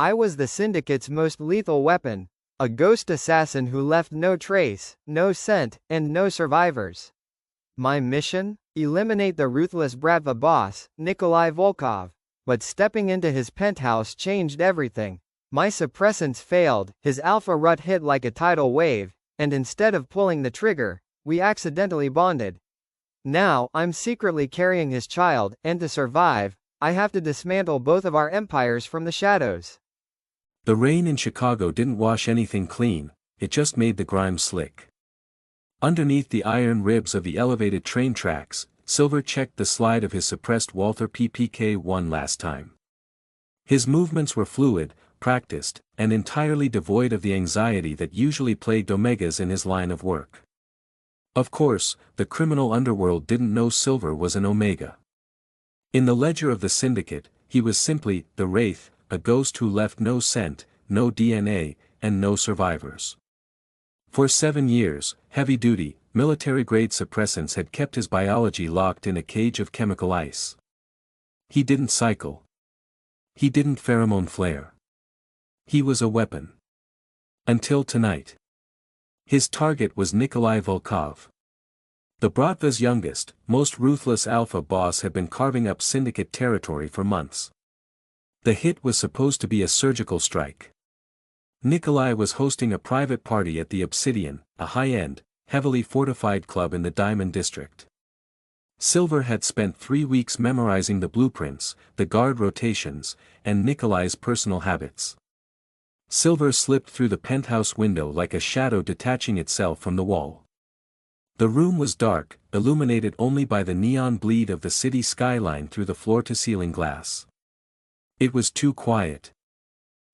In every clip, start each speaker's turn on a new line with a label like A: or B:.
A: I was the Syndicate's most lethal weapon, a ghost assassin who left no trace, no scent, and no survivors. My mission? Eliminate the ruthless Bratva boss, Nikolai Volkov. But stepping into his penthouse changed everything. My suppressants failed, his alpha rut hit like a tidal wave, and instead of pulling the trigger, we accidentally bonded. Now, I'm secretly carrying his child, and to survive, I have to dismantle both of our empires from the shadows.
B: The rain in Chicago didn't wash anything clean, it just made the grime slick. Underneath the iron ribs of the elevated train tracks, Silver checked the slide of his suppressed Walther PPK one last time. His movements were fluid, practiced, and entirely devoid of the anxiety that usually plagued Omegas in his line of work. Of course, the criminal underworld didn't know Silver was an Omega. In the ledger of the Syndicate, he was simply the Wraith, a ghost who left no scent, no DNA, and no survivors. For 7 years, heavy-duty, military-grade suppressants had kept his biology locked in a cage of chemical ice. He didn't cycle. He didn't pheromone flare. He was a weapon. Until tonight. His target was Nikolai Volkov. The Bratva's youngest, most ruthless alpha boss had been carving up Syndicate territory for months. The hit was supposed to be a surgical strike. Nikolai was hosting a private party at the Obsidian, a high-end, heavily fortified club in the Diamond District. Silver had spent 3 weeks memorizing the blueprints, the guard rotations, and Nikolai's personal habits. Silver slipped through the penthouse window like a shadow detaching itself from the wall. The room was dark, illuminated only by the neon bleed of the city skyline through the floor-to-ceiling glass. It was too quiet.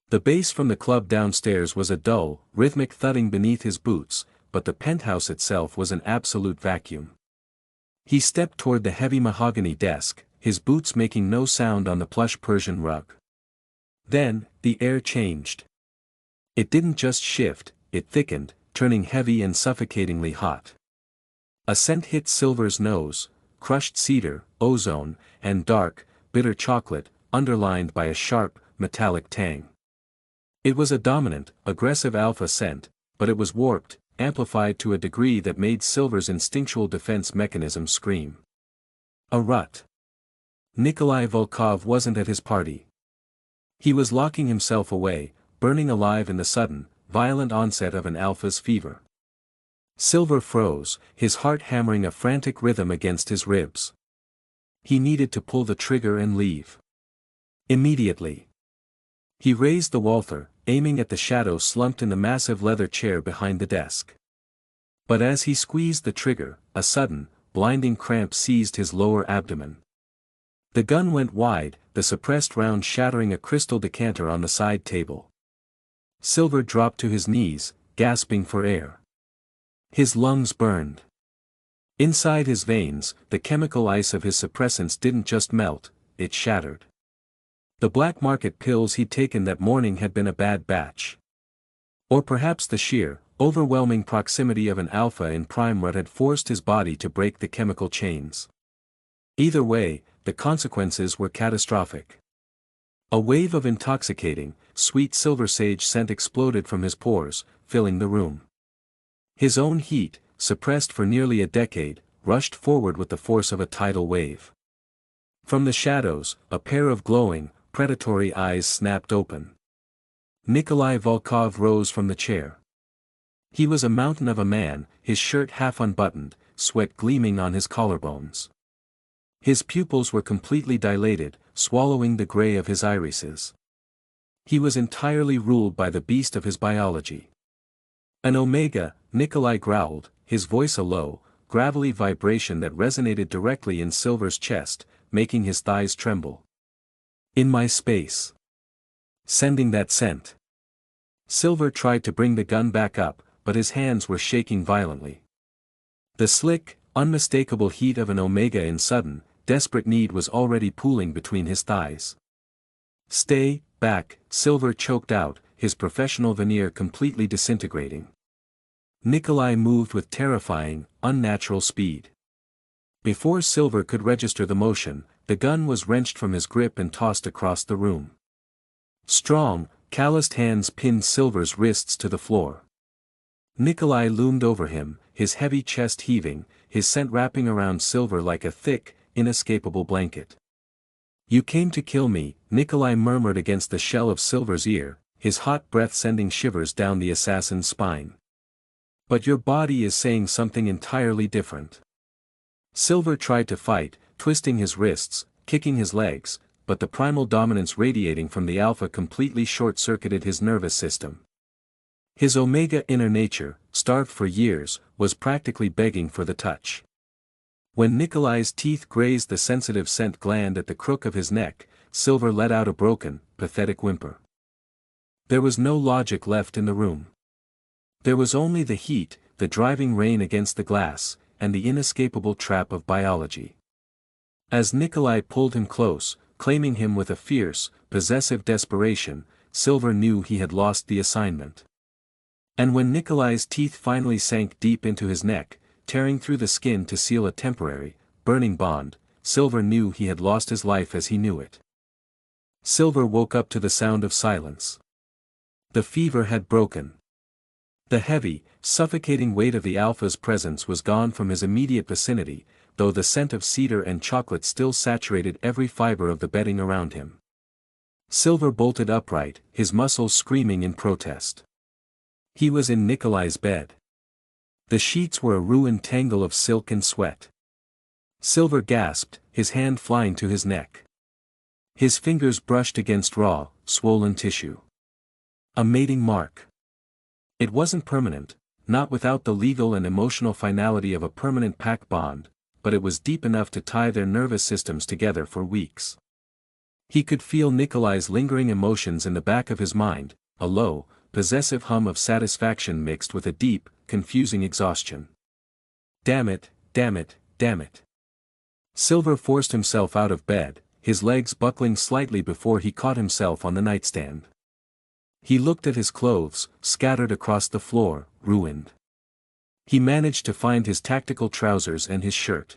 B: The bass from the club downstairs was a dull, rhythmic thudding beneath his boots, but the penthouse itself was an absolute vacuum. He stepped toward the heavy mahogany desk, his boots making no sound on the plush Persian rug. Then, the air changed. It didn't just shift, it thickened, turning heavy and suffocatingly hot. A scent hit Silver's nose, crushed cedar, ozone, and dark, bitter chocolate, underlined by a sharp, metallic tang. It was a dominant, aggressive alpha scent, but it was warped, amplified to a degree that made Silver's instinctual defense mechanism scream. A rut. Nikolai Volkov wasn't at his party. He was locking himself away, burning alive in the sudden, violent onset of an alpha's fever. Silver froze, his heart hammering a frantic rhythm against his ribs. He needed to pull the trigger and leave. Immediately. He raised the Walther, aiming at the shadow slumped in the massive leather chair behind the desk. But as he squeezed the trigger, a sudden, blinding cramp seized his lower abdomen. The gun went wide, the suppressed round shattering a crystal decanter on the side table. Silver dropped to his knees, gasping for air. His lungs burned. Inside his veins, the chemical ice of his suppressants didn't just melt, it shattered. The black market pills he'd taken that morning had been a bad batch. Or perhaps the sheer, overwhelming proximity of an alpha in prime rut had forced his body to break the chemical chains. Either way, the consequences were catastrophic. A wave of intoxicating, sweet silver sage scent exploded from his pores, filling the room. His own heat, suppressed for nearly a decade, rushed forward with the force of a tidal wave. From the shadows, a pair of glowing, predatory eyes snapped open. Nikolai Volkov rose from the chair. He was a mountain of a man, his shirt half unbuttoned, sweat gleaming on his collarbones. His pupils were completely dilated, swallowing the gray of his irises. He was entirely ruled by the beast of his biology. An Omega, Nikolai growled, his voice a low, gravelly vibration that resonated directly in Silver's chest, making his thighs tremble. In my space. Sending that scent. Silver tried to bring the gun back up, but his hands were shaking violently. The slick, unmistakable heat of an Omega in sudden, desperate need was already pooling between his thighs. Stay back, Silver choked out, his professional veneer completely disintegrating. Nikolai moved with terrifying, unnatural speed. Before Silver could register the motion, the gun was wrenched from his grip and tossed across the room. Strong, calloused hands pinned Silver's wrists to the floor. Nikolai loomed over him, his heavy chest heaving, his scent wrapping around Silver like a thick, inescapable blanket. "You came to kill me," Nikolai murmured against the shell of Silver's ear, his hot breath sending shivers down the assassin's spine. "But your body is saying something entirely different." Silver tried to fight, twisting his wrists, kicking his legs, but the primal dominance radiating from the alpha completely short-circuited his nervous system. His Omega inner nature, starved for years, was practically begging for the touch. When Nikolai's teeth grazed the sensitive scent gland at the crook of his neck, Silver let out a broken, pathetic whimper. There was no logic left in the room. There was only the heat, the driving rain against the glass, and the inescapable trap of biology. As Nikolai pulled him close, claiming him with a fierce, possessive desperation, Silver knew he had lost the assignment. And when Nikolai's teeth finally sank deep into his neck, tearing through the skin to seal a temporary, burning bond, Silver knew he had lost his life as he knew it. Silver woke up to the sound of silence. The fever had broken. The heavy, suffocating weight of the Alpha's presence was gone from his immediate vicinity, though the scent of cedar and chocolate still saturated every fiber of the bedding around him. Silver bolted upright, his muscles screaming in protest. He was in Nikolai's bed. The sheets were a ruined tangle of silk and sweat. Silver gasped, his hand flying to his neck. His fingers brushed against raw, swollen tissue. A mating mark. It wasn't permanent, not without the legal and emotional finality of a permanent pact bond, but it was deep enough to tie their nervous systems together for weeks. He could feel Nikolai's lingering emotions in the back of his mind, a low, possessive hum of satisfaction mixed with a deep, confusing exhaustion. Damn it, damn it, damn it. Silver forced himself out of bed, his legs buckling slightly before he caught himself on the nightstand. He looked at his clothes, scattered across the floor, ruined. He managed to find his tactical trousers and his shirt.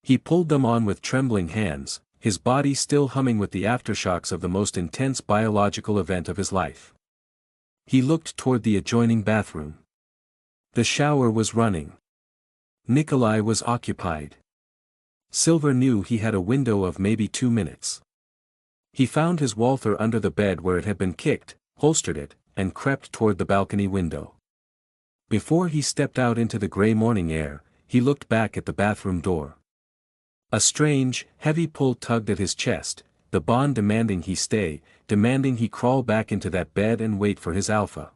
B: He pulled them on with trembling hands, his body still humming with the aftershocks of the most intense biological event of his life. He looked toward the adjoining bathroom. The shower was running. Nikolai was occupied. Silver knew he had a window of maybe 2 minutes. He found his Walther under the bed where it had been kicked, holstered it, and crept toward the balcony window. Before he stepped out into the gray morning air, he looked back at the bathroom door. A strange, heavy pull tugged at his chest, the bond demanding he stay, demanding he crawl back into that bed and wait for his alpha.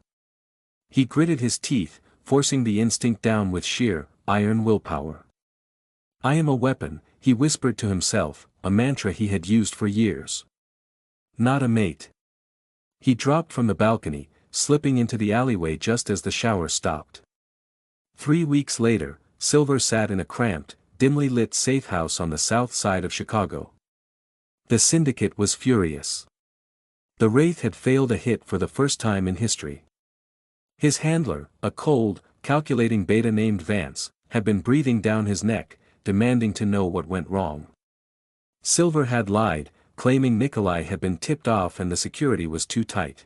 B: He gritted his teeth, forcing the instinct down with sheer, iron willpower. "I am a weapon," he whispered to himself, a mantra he had used for years. "Not a mate." He dropped from the balcony, slipping into the alleyway just as the shower stopped. 3 weeks later, Silver sat in a cramped, dimly lit safe house on the south side of Chicago. The syndicate was furious. The Wraith had failed a hit for the first time in history. His handler, a cold, calculating beta named Vance, had been breathing down his neck, demanding to know what went wrong. Silver had lied, claiming Nikolai had been tipped off and the security was too tight.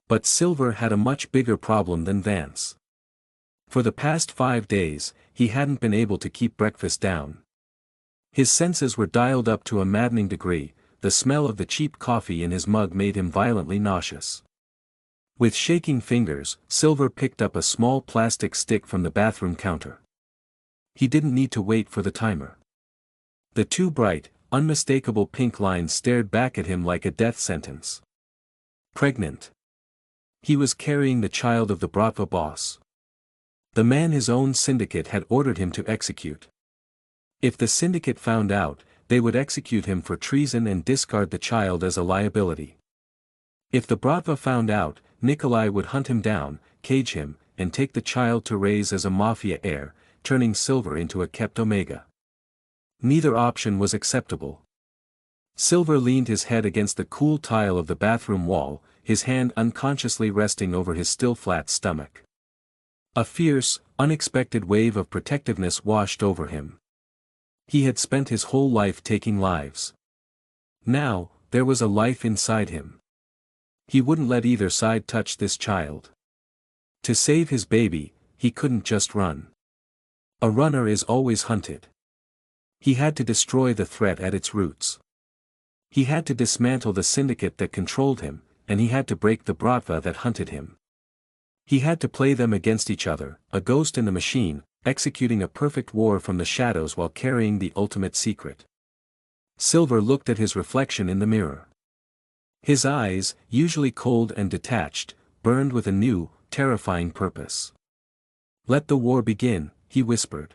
B: But Silver had a much bigger problem than Vance. For the past 5 days, he hadn't been able to keep breakfast down. His senses were dialed up to a maddening degree, the smell of the cheap coffee in his mug made him violently nauseous. With shaking fingers, Silver picked up a small plastic stick from the bathroom counter. He didn't need to wait for the timer. The 2 bright, unmistakable pink lines stared back at him like a death sentence. Pregnant. He was carrying the child of the Bratva boss. The man his own syndicate had ordered him to execute. If the syndicate found out, they would execute him for treason and discard the child as a liability. If the Bratva found out, Nikolai would hunt him down, cage him, and take the child to raise as a Mafia heir, turning Silver into a kept Omega. Neither option was acceptable. Silver leaned his head against the cool tile of the bathroom wall, his hand unconsciously resting over his still flat stomach. A fierce, unexpected wave of protectiveness washed over him. He had spent his whole life taking lives. Now, there was a life inside him. He wouldn't let either side touch this child. To save his baby, he couldn't just run. A runner is always hunted. He had to destroy the threat at its roots. He had to dismantle the syndicate that controlled him, and he had to break the Bratva that hunted him. He had to play them against each other, a ghost in the machine, executing a perfect war from the shadows while carrying the ultimate secret. Silver looked at his reflection in the mirror. His eyes, usually cold and detached, burned with a new, terrifying purpose. "Let the war begin," he whispered.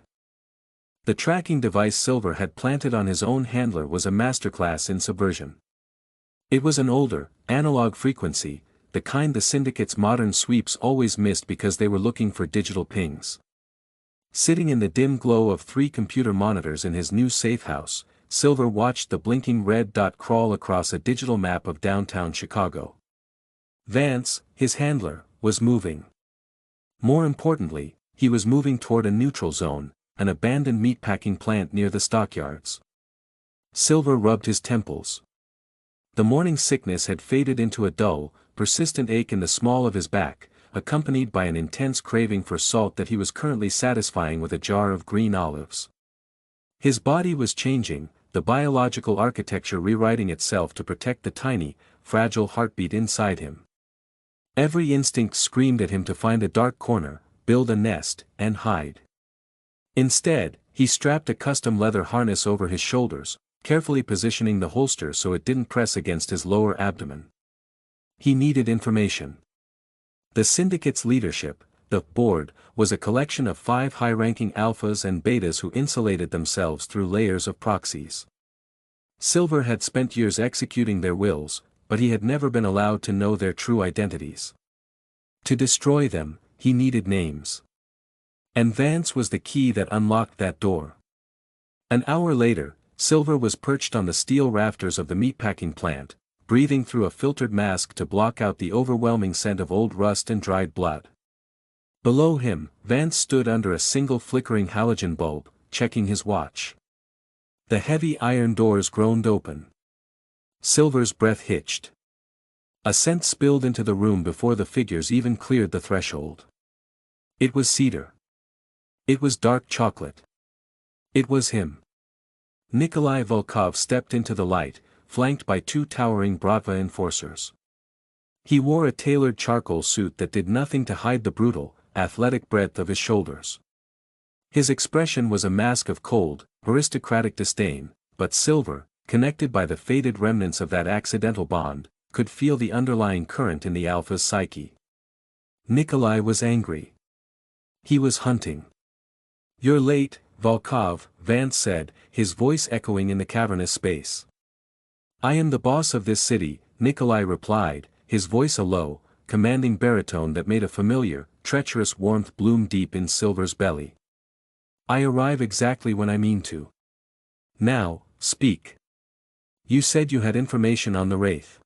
B: The tracking device Silver had planted on his own handler was a masterclass in subversion. It was an older, analog frequency, the kind the syndicate's modern sweeps always missed because they were looking for digital pings. Sitting in the dim glow of 3 computer monitors in his new safe house, Silver watched the blinking red dot crawl across a digital map of downtown Chicago. Vance, his handler, was moving. More importantly, he was moving toward a neutral zone, an abandoned meatpacking plant near the stockyards. Silver rubbed his temples. The morning sickness had faded into a dull, persistent ache in the small of his back, accompanied by an intense craving for salt that he was currently satisfying with a jar of green olives. His body was changing, the biological architecture rewriting itself to protect the tiny, fragile heartbeat inside him. Every instinct screamed at him to find a dark corner, build a nest, and hide. Instead, he strapped a custom leather harness over his shoulders, carefully positioning the holster so it didn't press against his lower abdomen. He needed information. The syndicate's leadership, the board, was a collection of 5 high-ranking alphas and betas who insulated themselves through layers of proxies. Silver had spent years executing their wills, but he had never been allowed to know their true identities. To destroy them, he needed names. And Vance was the key that unlocked that door. An hour later, Silver was perched on the steel rafters of the meatpacking plant, breathing through a filtered mask to block out the overwhelming scent of old rust and dried blood. Below him, Vance stood under a single flickering halogen bulb, checking his watch. The heavy iron doors groaned open. Silver's breath hitched. A scent spilled into the room before the figures even cleared the threshold. It was cedar. It was dark chocolate. It was him. Nikolai Volkov stepped into the light, flanked by 2 towering Bratva enforcers. He wore a tailored charcoal suit that did nothing to hide the brutal, athletic breadth of his shoulders. His expression was a mask of cold, aristocratic disdain, but Silver, connected by the faded remnants of that accidental bond, could feel the underlying current in the alpha's psyche. Nikolai was angry. He was hunting. "You're late, Volkov," Vance said, his voice echoing in the cavernous space. "I am the boss of this city," Nikolai replied, his voice a low, commanding baritone that made a familiar, treacherous warmth bloom deep in Silver's belly. "I arrive exactly when I mean to. Now, speak. You said you had information on the Wraith."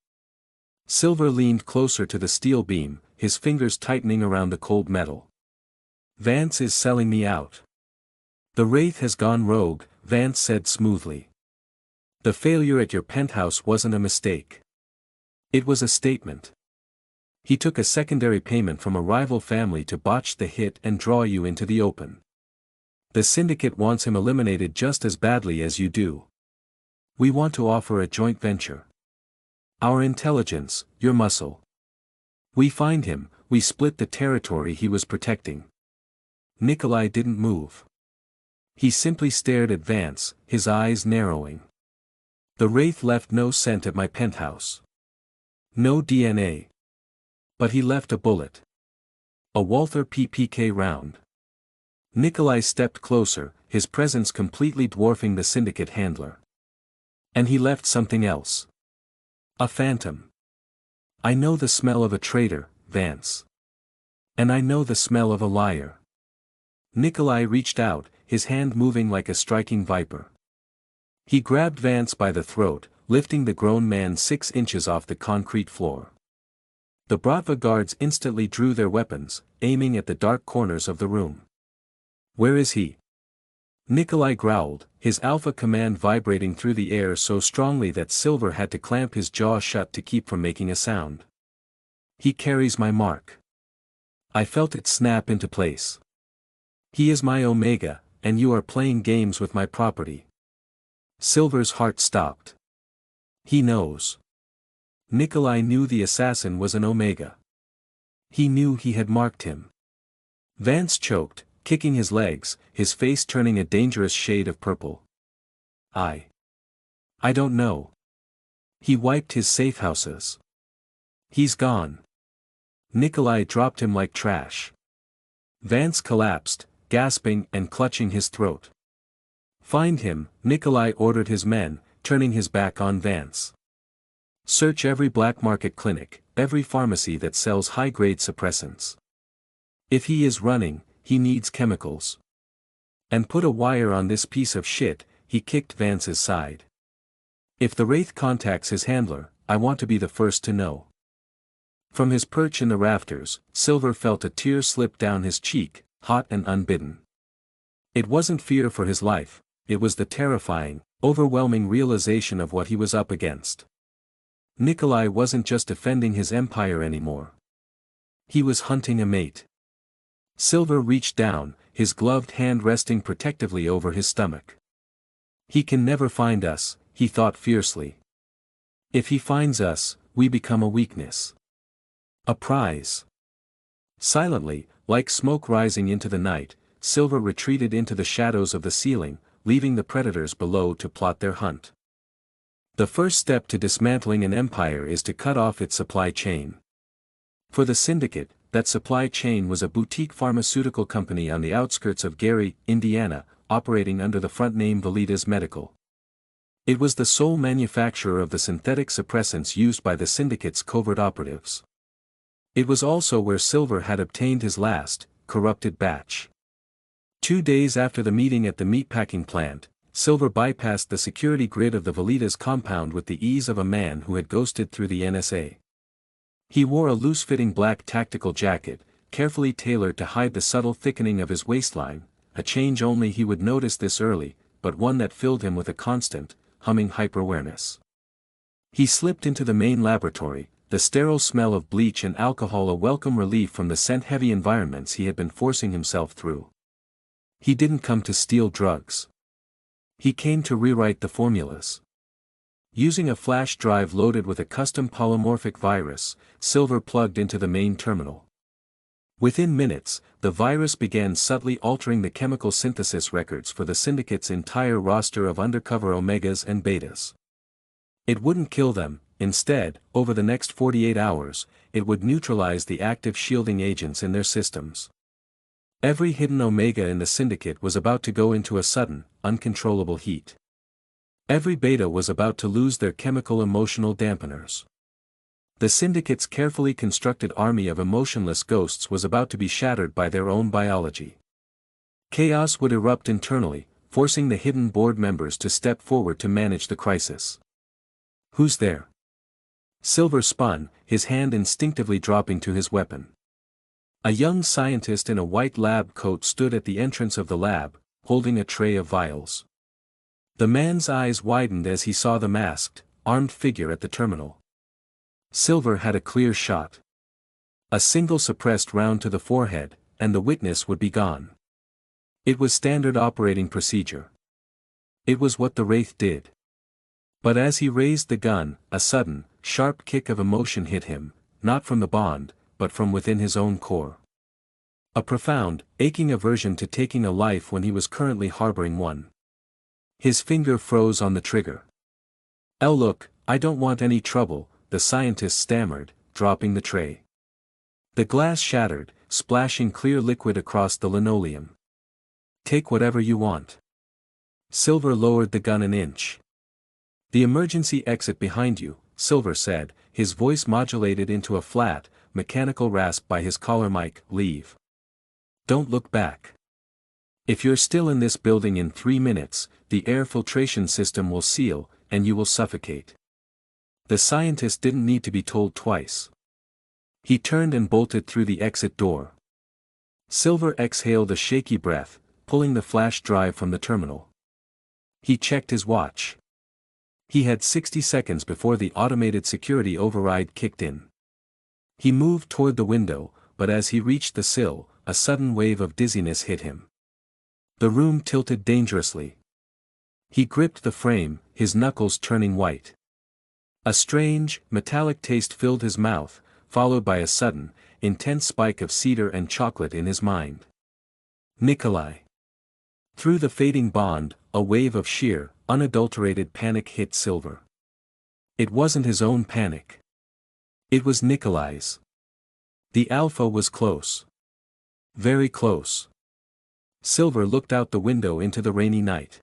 B: Silver leaned closer to the steel beam, his fingers tightening around the cold metal. "Vance is selling me out." "The Wraith has gone rogue," Vance said smoothly. "The failure at your penthouse wasn't a mistake. It was a statement. He took a secondary payment from a rival family to botch the hit and draw you into the open. The syndicate wants him eliminated just as badly as you do. We want to offer a joint venture. Our intelligence, your muscle. We find him, we split the territory he was protecting." Nikolai didn't move. He simply stared at Vance, his eyes narrowing. "The Wraith left no scent at my penthouse. No DNA. But he left a bullet. A Walther PPK round." Nikolai stepped closer, his presence completely dwarfing the syndicate handler. "And he left something else. A phantom. I know the smell of a traitor, Vance. And I know the smell of a liar." Nikolai reached out, his hand moving like a striking viper. He grabbed Vance by the throat, lifting the grown man 6 inches off the concrete floor. The Bratva guards instantly drew their weapons, aiming at the dark corners of the room. "Where is he?" Nikolai growled, his alpha command vibrating through the air so strongly that Silver had to clamp his jaw shut to keep from making a sound. He carries my mark. I felt it snap into place. He is my Omega, and you are playing games with my property. Silver's heart stopped. He knows. Nikolai knew the assassin was an Omega. He knew he had marked him. Vance choked, kicking his legs, his face turning a dangerous shade of purple. I don't know. He wiped his safe houses. He's gone. Nikolai dropped him like trash. Vance collapsed, gasping and clutching his throat. Find him, Nikolai ordered his men, turning his back on Vance. Search every black market clinic, every pharmacy that sells high-grade suppressants. If he is running, he needs chemicals. And put a wire on this piece of shit, he kicked Vance's side. If the Wraith contacts his handler, I want to be the first to know. From his perch in the rafters, Silver felt a tear slip down his cheek, hot and unbidden. It wasn't fear for his life, it was the terrifying, overwhelming realization of what he was up against. Nikolai wasn't just defending his empire anymore. He was hunting a mate. Silver reached down, his gloved hand resting protectively over his stomach. He can never find us, he thought fiercely. If he finds us, we become a weakness. A prize. Silently, like smoke rising into the night, Silver retreated into the shadows of the ceiling, leaving the predators below to plot their hunt. The first step to dismantling an empire is to cut off its supply chain. For the Syndicate, that supply chain was a boutique pharmaceutical company on the outskirts of Gary, Indiana, operating under the front name Valida's Medical. It was the sole manufacturer of the synthetic suppressants used by the Syndicate's covert operatives. It was also where Silver had obtained his last, corrupted batch. 2 days after the meeting at the meatpacking plant, Silver bypassed the security grid of the Valida's compound with the ease of a man who had ghosted through the NSA. He wore a loose-fitting black tactical jacket, carefully tailored to hide the subtle thickening of his waistline, a change only he would notice this early, but one that filled him with a constant, humming hyper-awareness. He slipped into the main laboratory, the sterile smell of bleach and alcohol a welcome relief from the scent-heavy environments he had been forcing himself through. He didn't come to steal drugs. He came to rewrite the formulas. Using a flash drive loaded with a custom polymorphic virus, Silver plugged into the main terminal. Within minutes, the virus began subtly altering the chemical synthesis records for the Syndicate's entire roster of undercover Omegas and Betas. It wouldn't kill them, instead, over the next 48 hours, it would neutralize the active shielding agents in their systems. Every hidden Omega in the Syndicate was about to go into a sudden, uncontrollable heat. Every Beta was about to lose their chemical emotional dampeners. The Syndicate's carefully constructed army of emotionless ghosts was about to be shattered by their own biology. Chaos would erupt internally, forcing the hidden board members to step forward to manage the crisis. Who's there? Silver spun, his hand instinctively dropping to his weapon. A young scientist in a white lab coat stood at the entrance of the lab, holding a tray of vials. The man's eyes widened as he saw the masked, armed figure at the terminal. Silver had a clear shot. A single suppressed round to the forehead, and the witness would be gone. It was standard operating procedure. It was what the Wraith did. But as he raised the gun, a sudden, sharp kick of emotion hit him, not from the bond, but from within his own core. A profound, aching aversion to taking a life when he was currently harboring one. His finger froze on the trigger. Look, I don't want any trouble," the scientist stammered, dropping the tray. The glass shattered, splashing clear liquid across the linoleum. "Take whatever you want." Silver lowered the gun an inch. "The emergency exit behind you," Silver said, his voice modulated into a flat, mechanical rasp by his collar mic. "Leave. Don't look back. If you're still in this building in 3 minutes, the air filtration system will seal, and you will suffocate." The scientist didn't need to be told twice. He turned and bolted through the exit door. Silver exhaled a shaky breath, pulling the flash drive from the terminal. He checked his watch. He had 60 seconds before the automated security override kicked in. He moved toward the window, but as he reached the sill, a sudden wave of dizziness hit him. The room tilted dangerously. He gripped the frame, his knuckles turning white. A strange, metallic taste filled his mouth, followed by a sudden, intense spike of cedar and chocolate in his mind. Nikolai. Through the fading bond, a wave of sheer, unadulterated panic hit Silver. It wasn't his own panic. It was Nikolai's. The Alpha was close. Very close. Silver looked out the window into the rainy night.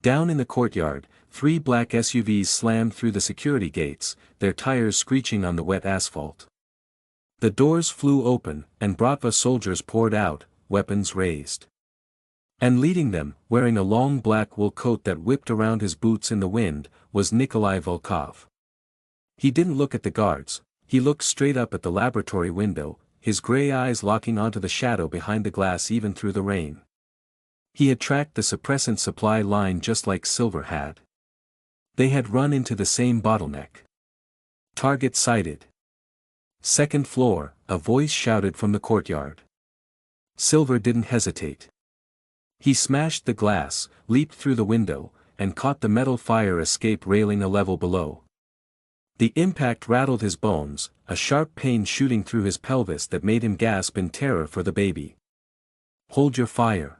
B: Down in the courtyard, 3 black SUVs slammed through the security gates, their tires screeching on the wet asphalt. The doors flew open, and Bratva soldiers poured out, weapons raised. And leading them, wearing a long black wool coat that whipped around his boots in the wind, was Nikolai Volkov. He didn't look at the guards, he looked straight up at the laboratory window, his gray eyes locking onto the shadow behind the glass even through the rain. He had tracked the suppressant supply line just like Silver had. They had run into the same bottleneck. Target sighted. Second floor, a voice shouted from the courtyard. Silver didn't hesitate. He smashed the glass, leaped through the window, and caught the metal fire escape railing a level below. The impact rattled his bones, a sharp pain shooting through his pelvis that made him gasp in terror for the baby. Hold your fire.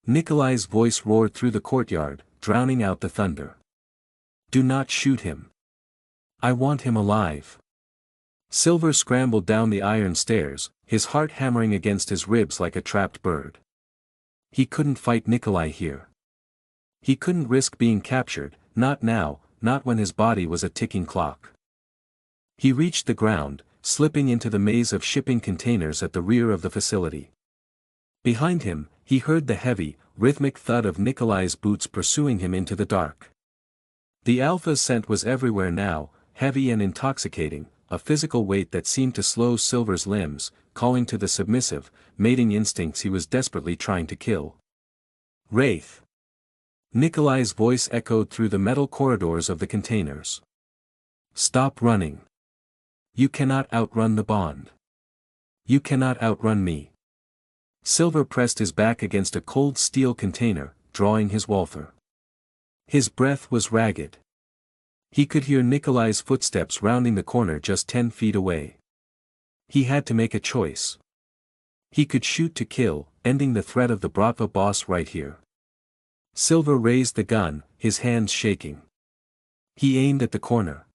B: Nikolai's voice roared through the courtyard, drowning out the thunder. Do not shoot him. I want him alive. Silver scrambled down the iron stairs, his heart hammering against his ribs like a trapped bird. He couldn't fight Nikolai here. He couldn't risk being captured, not now, not when his body was a ticking clock. He reached the ground, slipping into the maze of shipping containers at the rear of the facility. Behind him, he heard the heavy, rhythmic thud of Nikolai's boots pursuing him into the dark. The Alpha's scent was everywhere now, heavy and intoxicating, a physical weight that seemed to slow Silver's limbs, calling to the submissive, mating instincts he was desperately trying to kill. Wraith. Nikolai's voice echoed through the metal corridors of the containers. Stop running. You cannot outrun the bond. You cannot outrun me. Silver pressed his back against a cold steel container, drawing his Walther. His breath was ragged. He could hear Nikolai's footsteps rounding the corner just 10 feet away. He had to make a choice. He could shoot to kill, ending the threat of the Bratva boss right here. Silver raised the gun, his hands shaking. He aimed at the corner.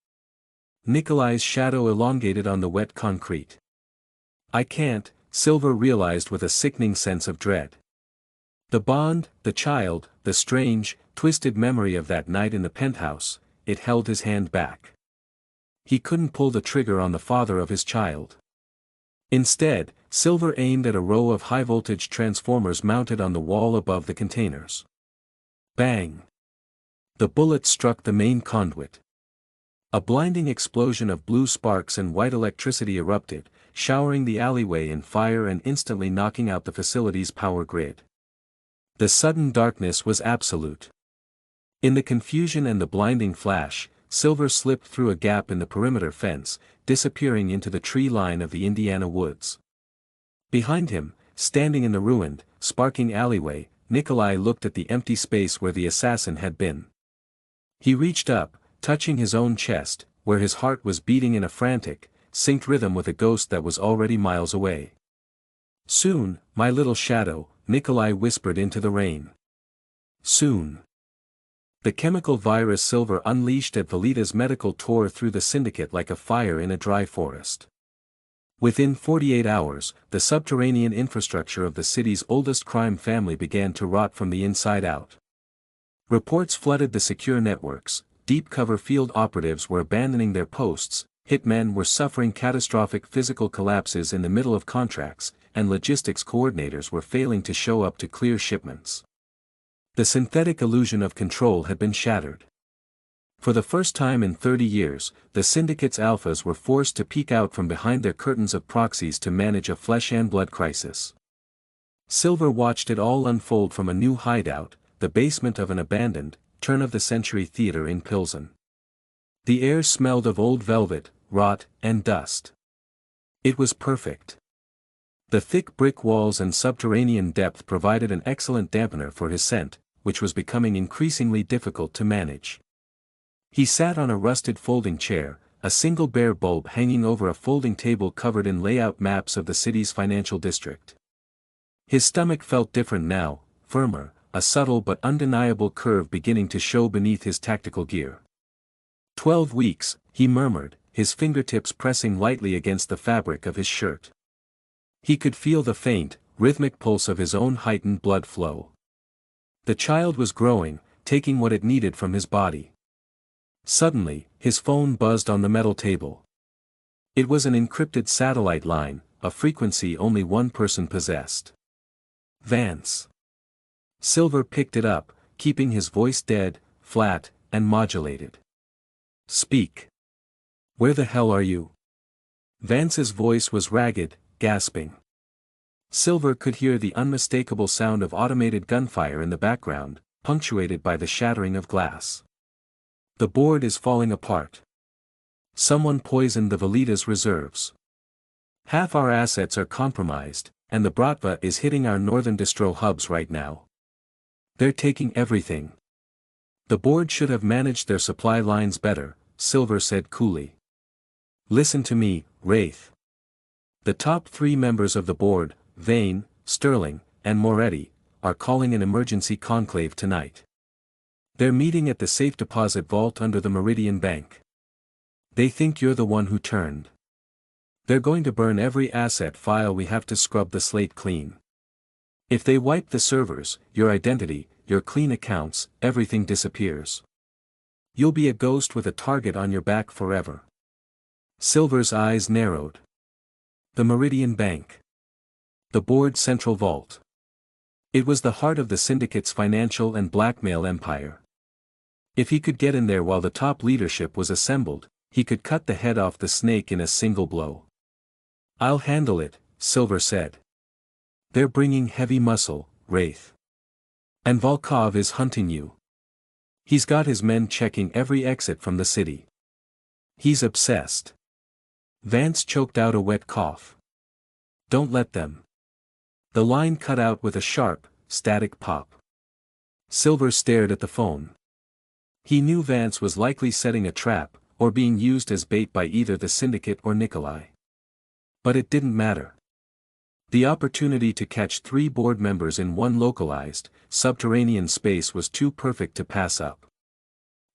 B: Nikolai's shadow elongated on the wet concrete. I can't, Silver realized with a sickening sense of dread. The bond, the child, the strange, twisted memory of that night in the penthouse, it held his hand back. He couldn't pull the trigger on the father of his child. Instead, Silver aimed at a row of high-voltage transformers mounted on the wall above the containers. Bang! The bullet struck the main conduit. A blinding explosion of blue sparks and white electricity erupted, showering the alleyway in fire and instantly knocking out the facility's power grid. The sudden darkness was absolute. In the confusion and the blinding flash, Silver slipped through a gap in the perimeter fence, disappearing into the tree line of the Indiana woods. Behind him, standing in the ruined, sparking alleyway, Nikolai looked at the empty space where the assassin had been. He reached up, touching his own chest, where his heart was beating in a frantic, synced rhythm with a ghost that was already miles away. Soon, my little shadow, Nikolai whispered into the rain. Soon. The chemical virus Silver unleashed at Velita's medical tore through the syndicate like a fire in a dry forest. Within 48 hours, the subterranean infrastructure of the city's oldest crime family began to rot from the inside out. Reports flooded the secure networks, deep cover field operatives were abandoning their posts, hitmen were suffering catastrophic physical collapses in the middle of contracts, and logistics coordinators were failing to show up to clear shipments. The synthetic illusion of control had been shattered. For the first time in 30 years, the syndicate's alphas were forced to peek out from behind their curtains of proxies to manage a flesh-and-blood crisis. Silver watched it all unfold from a new hideout, the basement of an abandoned, turn-of-the-century theater in Pilsen. The air smelled of old velvet, rot, and dust. It was perfect. The thick brick walls and subterranean depth provided an excellent dampener for his scent, which was becoming increasingly difficult to manage. He sat on a rusted folding chair, a single bare bulb hanging over a folding table covered in layout maps of the city's financial district. His stomach felt different now, firmer, a subtle but undeniable curve beginning to show beneath his tactical gear. 12 weeks, he murmured, his fingertips pressing lightly against the fabric of his shirt. He could feel the faint, rhythmic pulse of his own heightened blood flow. The child was growing, taking what it needed from his body. Suddenly, his phone buzzed on the metal table. It was an encrypted satellite line, a frequency only one person possessed. Vance. Silver picked it up, keeping his voice dead, flat, and modulated. Speak. Where the hell are you? Vance's voice was ragged, gasping. Silver could hear the unmistakable sound of automated gunfire in the background, punctuated by the shattering of glass. The board is falling apart. Someone poisoned the Velita's reserves. Half our assets are compromised, and the Bratva is hitting our northern distro hubs right now. They're taking everything. The board should have managed their supply lines better, Silver said coolly. Listen to me, Wraith. The top 3 members of the board, Vane, Sterling, and Moretti, are calling an emergency conclave tonight. They're meeting at the safe deposit vault under the Meridian Bank. They think you're the one who turned. They're going to burn every asset file we have to scrub the slate clean. If they wipe the servers, your identity, your clean accounts, everything disappears. You'll be a ghost with a target on your back forever. Silver's eyes narrowed. The Meridian Bank. The board's central vault. It was the heart of the syndicate's financial and blackmail empire. If he could get in there while the top leadership was assembled, he could cut the head off the snake in a single blow. I'll handle it, Silver said. They're bringing heavy muscle, Wraith. And Volkov is hunting you. He's got his men checking every exit from the city. He's obsessed. Vance choked out a wet cough. Don't let them. The line cut out with a sharp, static pop. Silver stared at the phone. He knew Vance was likely setting a trap, or being used as bait by either the syndicate or Nikolai. But it didn't matter. The opportunity to catch 3 board members in one localized, subterranean space was too perfect to pass up.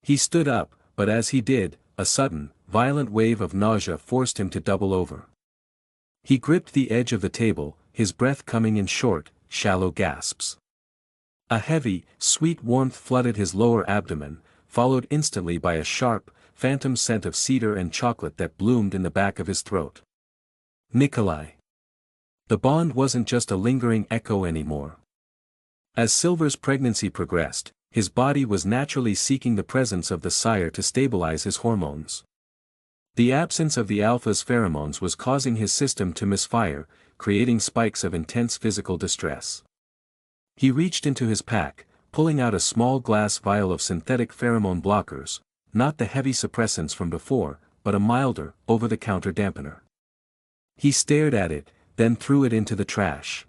B: He stood up, but as he did, a sudden, violent wave of nausea forced him to double over. He gripped the edge of the table, his breath coming in short, shallow gasps. A heavy, sweet warmth flooded his lower abdomen, followed instantly by a sharp, phantom scent of cedar and chocolate that bloomed in the back of his throat. Nikolai. The bond wasn't just a lingering echo anymore. As Silver's pregnancy progressed, his body was naturally seeking the presence of the sire to stabilize his hormones. The absence of the alpha's pheromones was causing his system to misfire, creating spikes of intense physical distress. He reached into his pack, pulling out a small glass vial of synthetic pheromone blockers, not the heavy suppressants from before, but a milder, over-the-counter dampener. He stared at it, then threw it into the trash.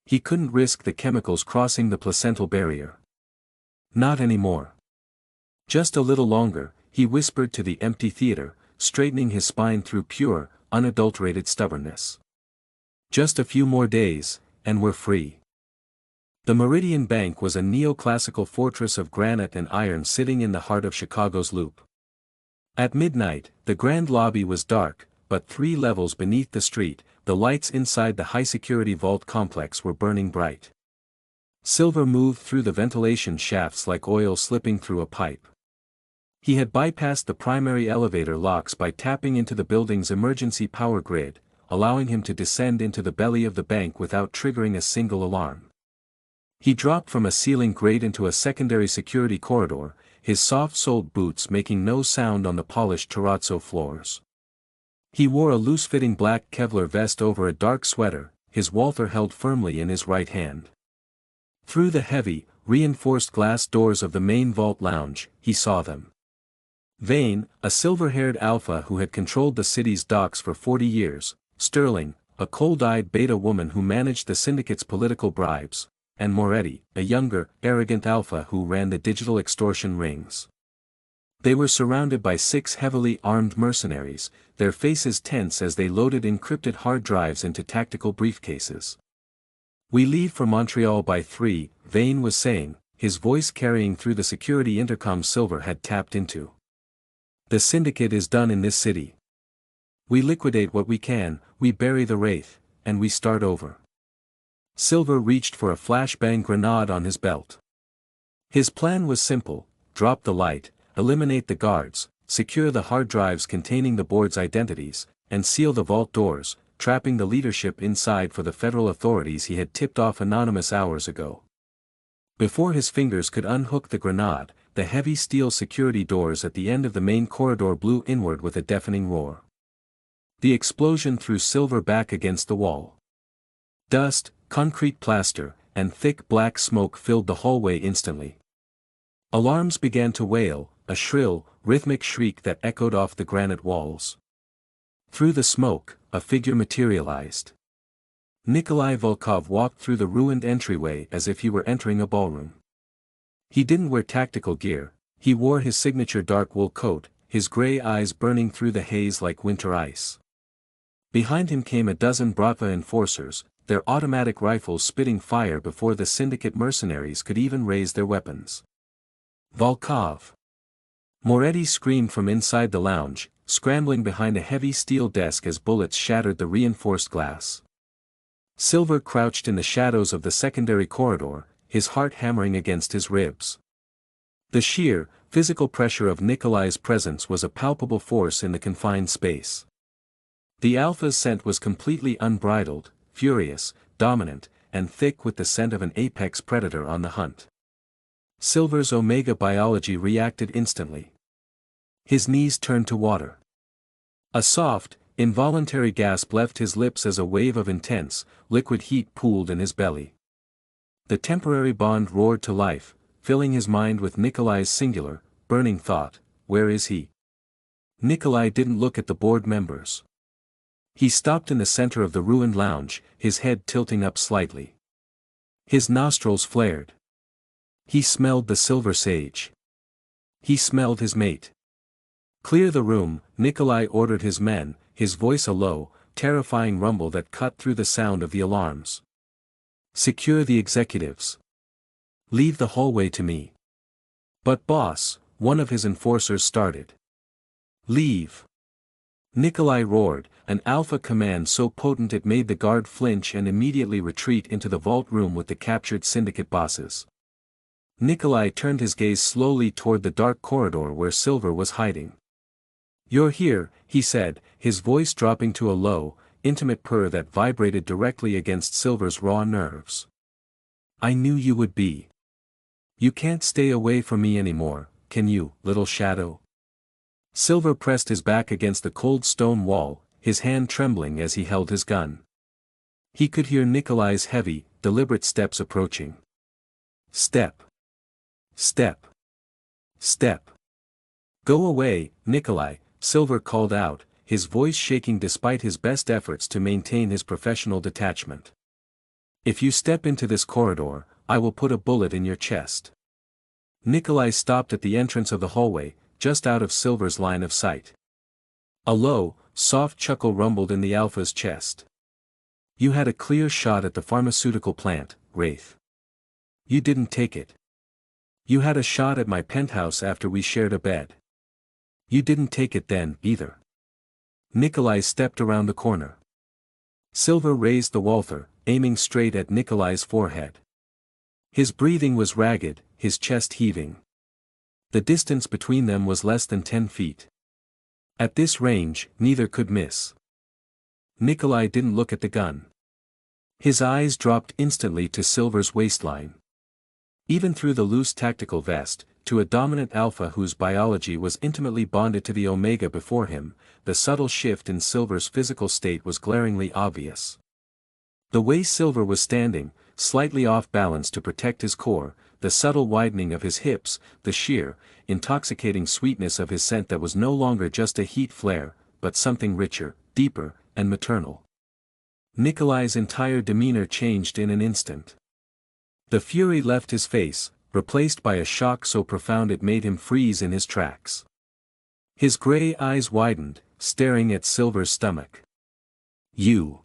B: He couldn't risk the chemicals crossing the placental barrier. Not anymore. Just a little longer, he whispered to the empty theater, straightening his spine through pure, unadulterated stubbornness. Just a few more days, and we're free. The Meridian Bank was a neoclassical fortress of granite and iron sitting in the heart of Chicago's Loop. At midnight, the grand lobby was dark, but 3 levels beneath the street, the lights inside the high-security vault complex were burning bright. Silver moved through the ventilation shafts like oil slipping through a pipe. He had bypassed the primary elevator locks by tapping into the building's emergency power grid, allowing him to descend into the belly of the bank without triggering a single alarm. He dropped from a ceiling grate into a secondary security corridor, his soft-soled boots making no sound on the polished terrazzo floors. He wore a loose-fitting black Kevlar vest over a dark sweater, his Walther held firmly in his right hand. Through the heavy, reinforced glass doors of the main vault lounge, he saw them. Vane, a silver-haired alpha who had controlled the city's docks for 40 years, Sterling, a cold-eyed beta woman who managed the syndicate's political bribes, and Moretti, a younger, arrogant alpha who ran the digital extortion rings. They were surrounded by 6 heavily armed mercenaries, their faces tense as they loaded encrypted hard drives into tactical briefcases. "We leave for Montreal by 3, Vane was saying, his voice carrying through the security intercom Silver had tapped into. "The syndicate is done in this city. We liquidate what we can, we bury the Wraith, and we start over." Silver reached for a flashbang grenade on his belt. His plan was simple: drop the light, eliminate the guards, secure the hard drives containing the board's identities, and seal the vault doors, trapping the leadership inside for the federal authorities he had tipped off anonymous hours ago. Before his fingers could unhook the grenade, the heavy steel security doors at the end of the main corridor blew inward with a deafening roar. The explosion threw Silver back against the wall. Dust, concrete plaster, and thick black smoke filled the hallway instantly. Alarms began to wail, a shrill, rhythmic shriek that echoed off the granite walls. Through the smoke, a figure materialized. Nikolai Volkov walked through the ruined entryway as if he were entering a ballroom. He didn't wear tactical gear, he wore his signature dark wool coat, his gray eyes burning through the haze like winter ice. Behind him came a dozen Bratva enforcers, their automatic rifles spitting fire before the syndicate mercenaries could even raise their weapons. "Volkov!" Moretti screamed from inside the lounge, scrambling behind a heavy steel desk as bullets shattered the reinforced glass. Silver crouched in the shadows of the secondary corridor, his heart hammering against his ribs. The sheer, physical pressure of Nikolai's presence was a palpable force in the confined space. The Alpha's scent was completely unbridled, furious, dominant, and thick with the scent of an apex predator on the hunt. Silver's Omega biology reacted instantly. His knees turned to water. A soft, involuntary gasp left his lips as a wave of intense, liquid heat pooled in his belly. The temporary bond roared to life, filling his mind with Nikolai's singular, burning thought: where is he? Nikolai didn't look at the board members. He stopped in the center of the ruined lounge, his head tilting up slightly. His nostrils flared. He smelled the silver sage. He smelled his mate. "Clear the room," Nikolai ordered his men, his voice a low, terrifying rumble that cut through the sound of the alarms. "Secure the executives. Leave the hallway to me." "But boss," one of his enforcers started. "Leave!" Nikolai roared, an alpha command so potent it made the guard flinch and immediately retreat into the vault room with the captured syndicate bosses. Nikolai turned his gaze slowly toward the dark corridor where Silver was hiding. "You're here," he said, his voice dropping to a low, intimate purr that vibrated directly against Silver's raw nerves. "I knew you would be. You can't stay away from me anymore, can you, little shadow?" Silver pressed his back against the cold stone wall, his hand trembling as he held his gun. He could hear Nikolai's heavy, deliberate steps approaching. Step. Step. Step. "Go away, Nikolai," Silver called out, his voice shaking despite his best efforts to maintain his professional detachment. "If you step into this corridor, I will put a bullet in your chest." Nikolai stopped at the entrance of the hallway, just out of Silver's line of sight. A low, soft chuckle rumbled in the Alpha's chest. "You had a clear shot at the pharmaceutical plant, Wraith. You didn't take it. You had a shot at my penthouse after we shared a bed. You didn't take it then, either." Nikolai stepped around the corner. Silver raised the Walther, aiming straight at Nikolai's forehead. His breathing was ragged, his chest heaving. The distance between them was less than 10 feet. At this range, neither could miss. Nikolai didn't look at the gun. His eyes dropped instantly to Silver's waistline. Even through the loose tactical vest, to a dominant alpha whose biology was intimately bonded to the Omega before him, the subtle shift in Silver's physical state was glaringly obvious. The way Silver was standing, slightly off balance to protect his core, the subtle widening of his hips, the sheer, intoxicating sweetness of his scent that was no longer just a heat flare, but something richer, deeper, and maternal. Nikolai's entire demeanor changed in an instant. The fury left his face, replaced by a shock so profound it made him freeze in his tracks. His gray eyes widened, staring at Silver's stomach. "You."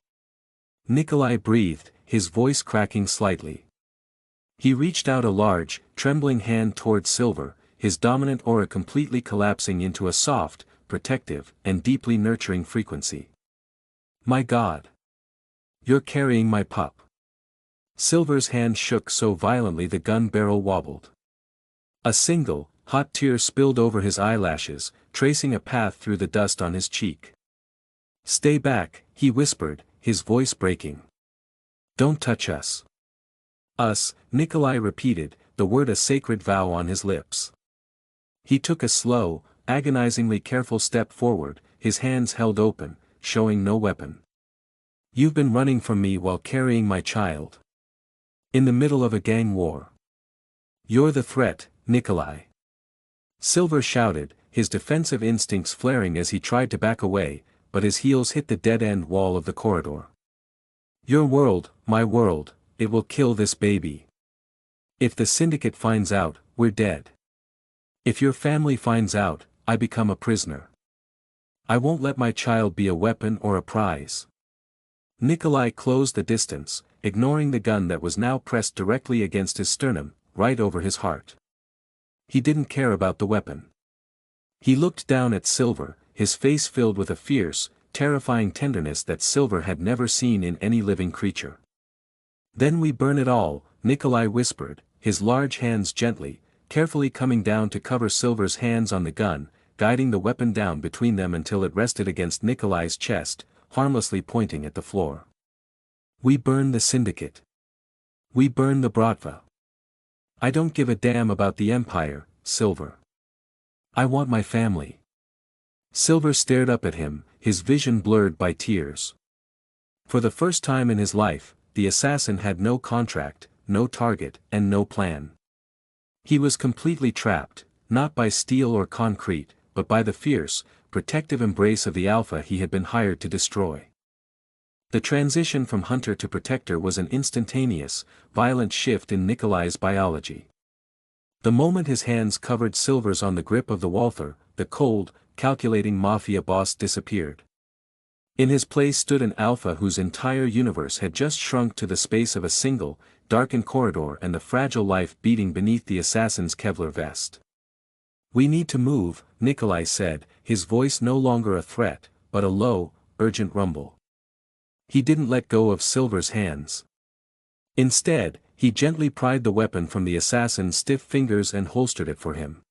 B: Nikolai breathed, his voice cracking slightly. He reached out a large, trembling hand toward Silver, his dominant aura completely collapsing into a soft, protective, and deeply nurturing frequency. "My God! You're carrying my pup." Silver's hand shook so violently the gun barrel wobbled. A single, hot tear spilled over his eyelashes, tracing a path through the dust on his cheek. "Stay back," he whispered, his voice breaking. "Don't touch us." "Us," Nikolai repeated, the word a sacred vow on his lips. He took a slow, agonizingly careful step forward, his hands held open, showing no weapon. "You've been running from me while carrying my child. In the middle of a gang war. You're the threat, Nikolai." Silver shouted, his defensive instincts flaring as he tried to back away, but his heels hit the dead-end wall of the corridor. "Your world, my world, it will kill this baby. If the syndicate finds out, we're dead. If your family finds out, I become a prisoner. I won't let my child be a weapon or a prize." Nikolai closed the distance, ignoring the gun that was now pressed directly against his sternum, right over his heart. He didn't care about the weapon. He looked down at Silver, his face filled with a fierce, terrifying tenderness that Silver had never seen in any living creature. "Then we burn it all," Nikolai whispered, his large hands gently, carefully coming down to cover Silver's hands on the gun, guiding the weapon down between them until it rested against Nikolai's chest, harmlessly pointing at the floor. "We burn the syndicate. We burn the Bratva. I don't give a damn about the Empire, Silver. I want my family." Silver stared up at him, his vision blurred by tears. For the first time in his life, the assassin had no contract, no target, and no plan. He was completely trapped, not by steel or concrete, but by the fierce, protective embrace of the Alpha he had been hired to destroy. The transition from hunter to protector was an instantaneous, violent shift in Nikolai's biology. The moment his hands covered Silver's on the grip of the Walther, the cold, calculating Mafia boss disappeared. In his place stood an Alpha whose entire universe had just shrunk to the space of a single, darkened corridor and the fragile life beating beneath the assassin's Kevlar vest. "We need to move," Nikolai said, his voice no longer a threat, but a low, urgent rumble. He didn't let go of Silver's hands. Instead, he gently pried the weapon from the assassin's stiff fingers and holstered it for him.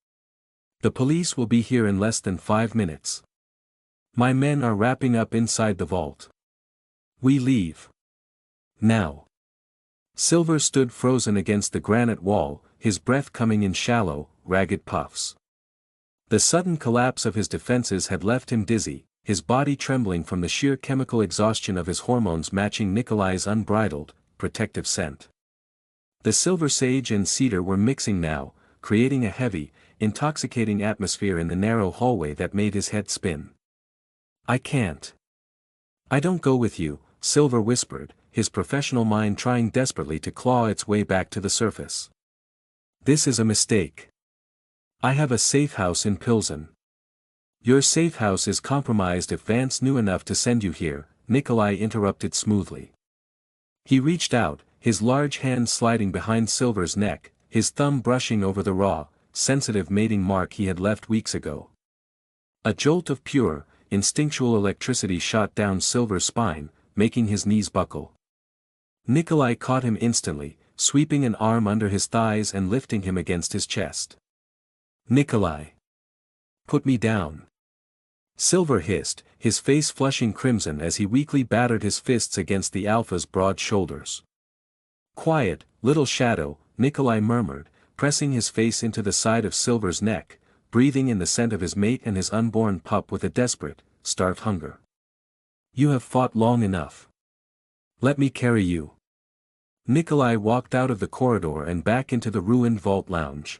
B: "The police will be here in less than 5 minutes. My men are wrapping up inside the vault. We leave. Now." Silver stood frozen against the granite wall, his breath coming in shallow, ragged puffs. The sudden collapse of his defenses had left him dizzy, his body trembling from the sheer chemical exhaustion of his hormones matching Nikolai's unbridled, protective scent. The silver sage and cedar were mixing now, creating a heavy, intoxicating atmosphere in the narrow hallway that made his head spin. "I can't. I don't go with you," Silver whispered, his professional mind trying desperately to claw its way back to the surface. "This is a mistake. I have a safe house in Pilsen." "Your safe house is compromised if Vance knew enough to send you here," Nikolai interrupted smoothly. He reached out, his large hand sliding behind Silver's neck, his thumb brushing over the raw, sensitive mating mark he had left weeks ago. A jolt of pure, instinctual electricity shot down Silver's spine, making his knees buckle. Nikolai caught him instantly, sweeping an arm under his thighs and lifting him against his chest. "Nikolai! Put me down!" Silver hissed, his face flushing crimson as he weakly battered his fists against the Alpha's broad shoulders. "Quiet, little shadow," Nikolai murmured, pressing his face into the side of Silver's neck, breathing in the scent of his mate and his unborn pup with a desperate, starved hunger. "You have fought long enough. Let me carry you." Nikolai walked out of the corridor and back into the ruined vault lounge.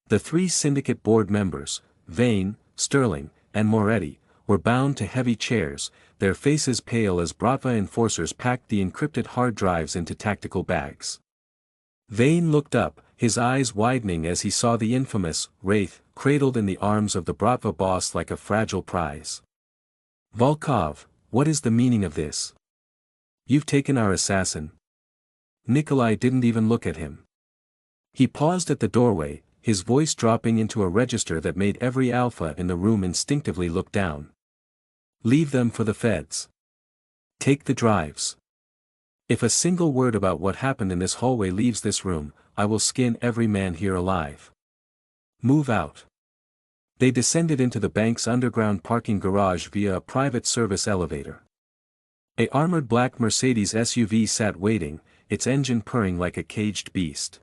B: The 3 syndicate board members, Vane, Sterling, and Moretti, were bound to heavy chairs, their faces pale as Bratva enforcers packed the encrypted hard drives into tactical bags. Vane looked up, his eyes widening as he saw the infamous Wraith cradled in the arms of the Bratva boss like a fragile prize. Volkov, what is the meaning of this? You've taken our assassin. Nikolai didn't even look at him. He paused at the doorway, his voice dropping into a register that made every alpha in the room instinctively look down. Leave them for the feds. Take the drives. If a single word about what happened in this hallway leaves this room, I will skin every man here alive. Move out. They descended into the bank's underground parking garage via a private service elevator. A armored black Mercedes SUV sat waiting, its engine purring like a caged beast.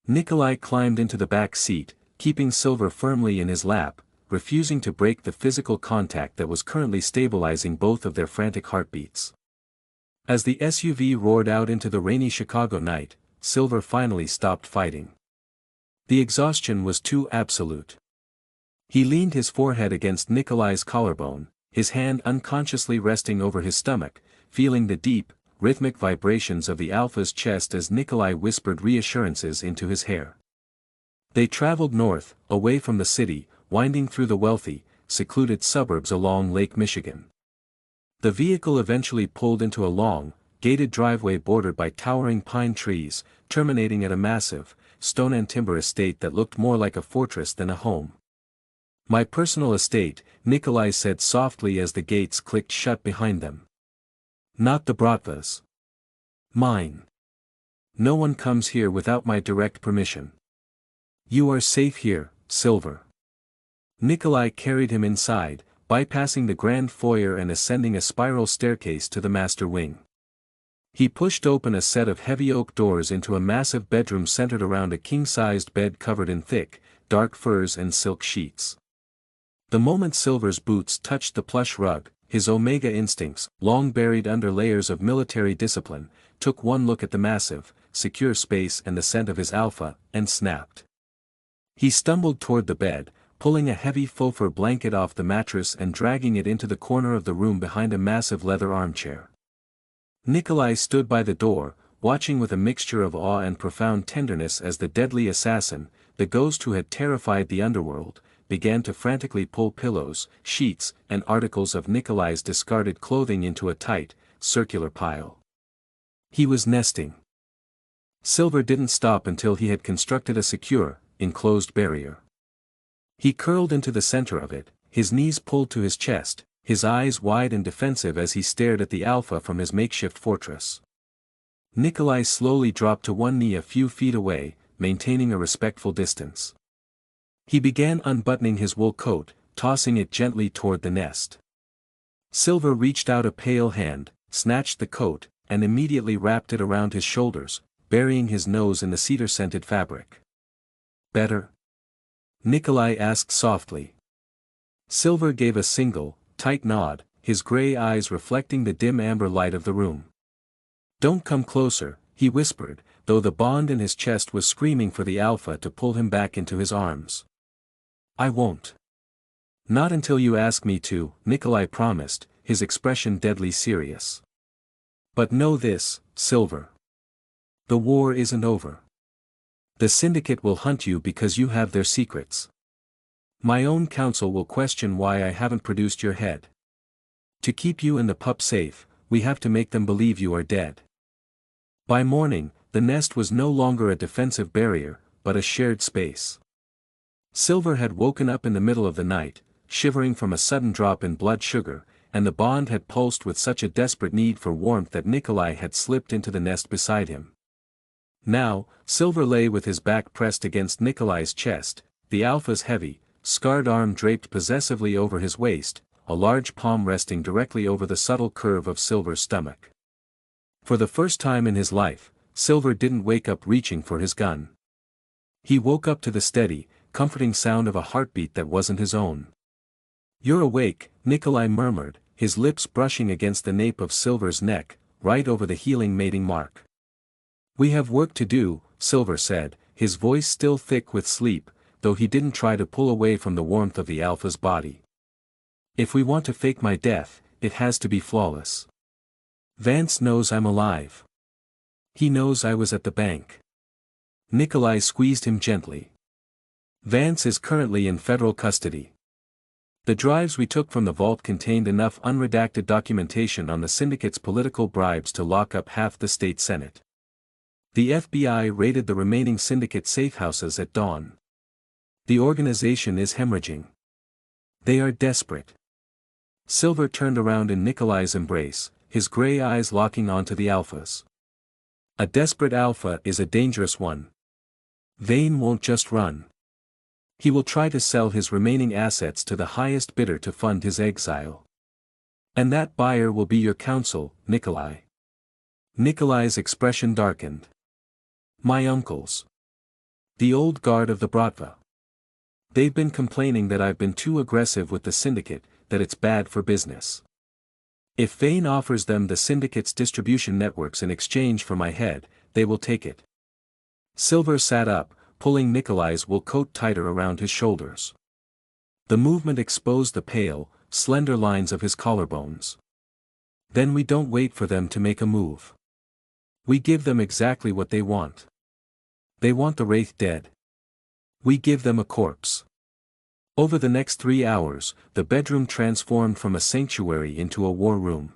B: Nikolai climbed into the back seat, keeping Silver firmly in his lap, refusing to break the physical contact that was currently stabilizing both of their frantic heartbeats. As the SUV roared out into the rainy Chicago night, Silver finally stopped fighting. The exhaustion was too absolute. He leaned his forehead against Nikolai's collarbone, his hand unconsciously resting over his stomach, feeling the deep, rhythmic vibrations of the alpha's chest as Nikolai whispered reassurances into his hair. They traveled north, away from the city, winding through the wealthy, secluded suburbs along Lake Michigan. The vehicle eventually pulled into a long, gated driveway bordered by towering pine trees, terminating at a massive, stone and timber estate that looked more like a fortress than a home. My personal estate, Nikolai said softly as the gates clicked shut behind them. Not the Bratvas. Mine. No one comes here without my direct permission. You are safe here, Silver. Nikolai carried him inside, bypassing the grand foyer and ascending a spiral staircase to the master wing. He pushed open a set of heavy oak doors into a massive bedroom centered around a king-sized bed covered in thick, dark furs and silk sheets. The moment Silver's boots touched the plush rug, his Omega instincts, long buried under layers of military discipline, took one look at the massive, secure space and the scent of his alpha, and snapped. He stumbled toward the bed, pulling a heavy faux fur blanket off the mattress and dragging it into the corner of the room behind a massive leather armchair. Nikolai stood by the door, watching with a mixture of awe and profound tenderness as the deadly assassin, the ghost who had terrified the underworld, began to frantically pull pillows, sheets, and articles of Nikolai's discarded clothing into a tight, circular pile. He was nesting. Silver didn't stop until he had constructed a secure, enclosed barrier. He curled into the center of it, his knees pulled to his chest, his eyes wide and defensive as he stared at the alpha from his makeshift fortress. Nikolai slowly dropped to one knee a few feet away, maintaining a respectful distance. He began unbuttoning his wool coat, tossing it gently toward the nest. Silver reached out a pale hand, snatched the coat, and immediately wrapped it around his shoulders, burying his nose in the cedar-scented fabric. Better? Nikolai asked softly. Silver gave a single, tight nod, his gray eyes reflecting the dim amber light of the room. Don't come closer, he whispered, though the bond in his chest was screaming for the alpha to pull him back into his arms. I won't. Not until you ask me to, Nikolai promised, his expression deadly serious. But know this, Silver. The war isn't over. The syndicate will hunt you because you have their secrets. My own council will question why I haven't produced your head. To keep you and the pup safe, we have to make them believe you are dead. By morning, the nest was no longer a defensive barrier, but a shared space. Silver had woken up in the middle of the night, shivering from a sudden drop in blood sugar, and the bond had pulsed with such a desperate need for warmth that Nikolai had slipped into the nest beside him. Now, Silver lay with his back pressed against Nikolai's chest, the alpha's heavy, scarred arm draped possessively over his waist, a large palm resting directly over the subtle curve of Silver's stomach. For the first time in his life, Silver didn't wake up reaching for his gun. He woke up to the steady, comforting sound of a heartbeat that wasn't his own. You're awake, Nikolai murmured, his lips brushing against the nape of Silver's neck, right over the healing mating mark. We have work to do, Silver said, his voice still thick with sleep, though he didn't try to pull away from the warmth of the alpha's body. If we want to fake my death, it has to be flawless. Vance knows I'm alive. He knows I was at the bank. Nikolai squeezed him gently. Vance is currently in federal custody. The drives we took from the vault contained enough unredacted documentation on the syndicate's political bribes to lock up half the state senate. The FBI raided the remaining syndicate safehouses at dawn. The organization is hemorrhaging. They are desperate. Silver turned around in Nikolai's embrace, his gray eyes locking onto the alphas. A desperate alpha is a dangerous one. Vane won't just run. He will try to sell his remaining assets to the highest bidder to fund his exile. And that buyer will be your counsel, Nikolai. Nikolai's expression darkened. My uncles. The old guard of the Bratva. They've been complaining that I've been too aggressive with the syndicate, that it's bad for business. If Vane offers them the syndicate's distribution networks in exchange for my head, they will take it. Silver sat up, pulling Nikolai's wool coat tighter around his shoulders. The movement exposed the pale, slender lines of his collarbones. Then we don't wait for them to make a move. We give them exactly what they want. They want the Wraith dead. We give them a corpse. Over the next 3 hours, the bedroom transformed from a sanctuary into a war room.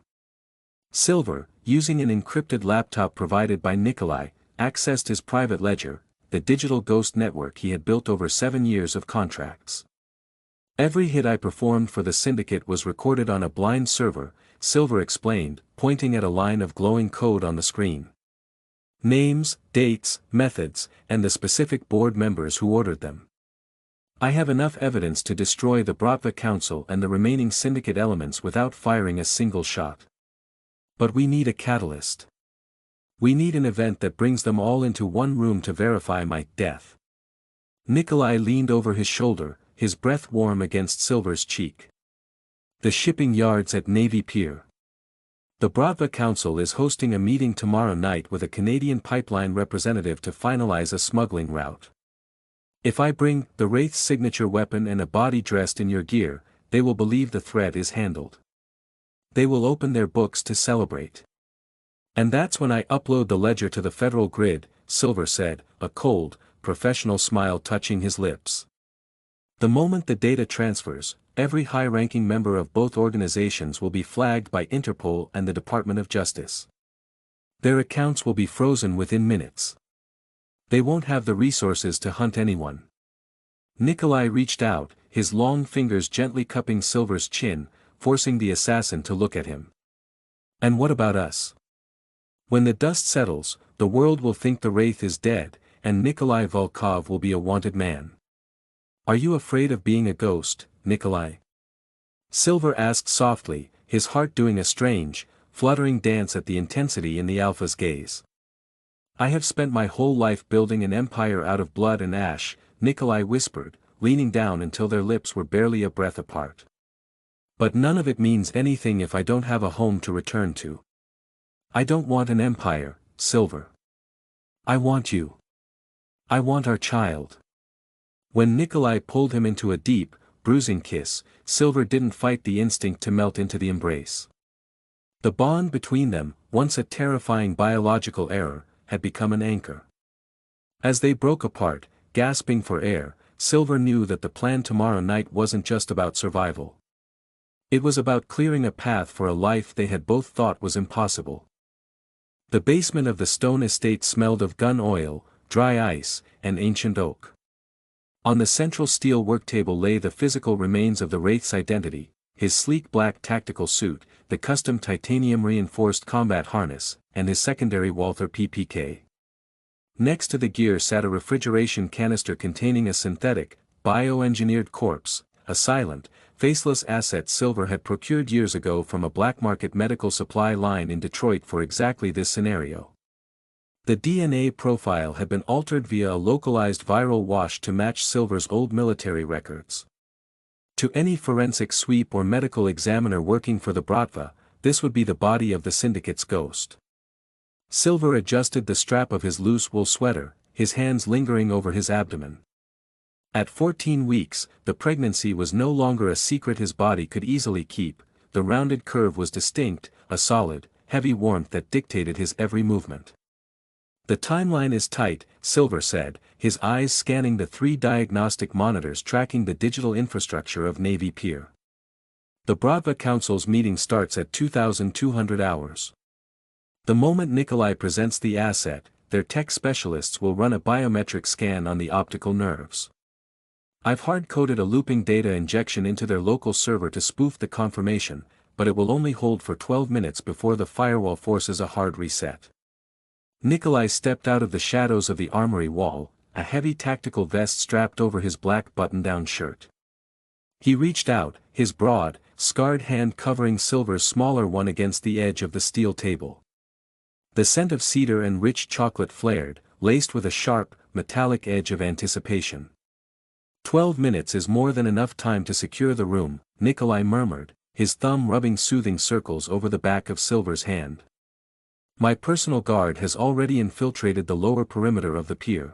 B: Silver, using an encrypted laptop provided by Nikolai, accessed his private ledger, the digital ghost network he had built over 7 years of contracts. Every hit I performed for the syndicate was recorded on a blind server, Silver explained, pointing at a line of glowing code on the screen. Names, dates, methods, and the specific board members who ordered them. I have enough evidence to destroy the Bratva Council and the remaining syndicate elements without firing a single shot. But we need a catalyst. We need an event that brings them all into one room to verify my death. Nikolai leaned over his shoulder, his breath warm against Silver's cheek. The shipping yards at Navy Pier. The Bratva Council is hosting a meeting tomorrow night with a Canadian pipeline representative to finalize a smuggling route. If I bring the Wraith's signature weapon and a body dressed in your gear, they will believe the threat is handled. They will open their books to celebrate. And that's when I upload the ledger to the federal grid, Silver said, a cold, professional smile touching his lips. The moment the data transfers, every high-ranking member of both organizations will be flagged by Interpol and the Department of Justice. Their accounts will be frozen within minutes. They won't have the resources to hunt anyone. Nikolai reached out, his long fingers gently cupping Silver's chin, forcing the assassin to look at him. And what about us? When the dust settles, the world will think the Wraith is dead, and Nikolai Volkov will be a wanted man. Are you afraid of being a ghost, Nikolai? Silver asked softly, his heart doing a strange, fluttering dance at the intensity in the Alpha's gaze. I have spent my whole life building an empire out of blood and ash, Nikolai whispered, leaning down until their lips were barely a breath apart. But none of it means anything if I don't have a home to return to. I don't want an empire, Silver. I want you. I want our child. When Nikolai pulled him into a deep, bruising kiss, Silver didn't fight the instinct to melt into the embrace. The bond between them, once a terrifying biological error, had become an anchor. As they broke apart, gasping for air, Silver knew that the plan tomorrow night wasn't just about survival. It was about clearing a path for a life they had both thought was impossible. The basement of the stone estate smelled of gun oil, dry ice, and ancient oak. On the central steel worktable lay the physical remains of the Wraith's identity, his sleek black tactical suit, the custom titanium-reinforced combat harness, and his secondary Walther PPK. Next to the gear sat a refrigeration canister containing a synthetic, bioengineered corpse, a silent, faceless asset Silver had procured years ago from a black market medical supply line in Detroit for exactly this scenario. The DNA profile had been altered via a localized viral wash to match Silver's old military records. To any forensic sweep or medical examiner working for the Bratva, this would be the body of the syndicate's ghost. Silver adjusted the strap of his loose wool sweater, his hands lingering over his abdomen. At 14 weeks, the pregnancy was no longer a secret his body could easily keep, the rounded curve was distinct, a solid, heavy warmth that dictated his every movement. The timeline is tight, Silver said, his eyes scanning the 3 diagnostic monitors tracking the digital infrastructure of Navy Pier. The Bratva Council's meeting starts at 2,200 hours. The moment Nikolai presents the asset, their tech specialists will run a biometric scan on the optical nerves. I've hard-coded a looping data injection into their local server to spoof the confirmation, but it will only hold for 12 minutes before the firewall forces a hard reset. Nikolai stepped out of the shadows of the armory wall, a heavy tactical vest strapped over his black button-down shirt. He reached out, his broad, scarred hand covering Silver's smaller one against the edge of the steel table. The scent of cedar and rich chocolate flared, laced with a sharp, metallic edge of anticipation. 12 minutes is more than enough time to secure the room, Nikolai murmured, his thumb rubbing soothing circles over the back of Silver's hand. My personal guard has already infiltrated the lower perimeter of the pier.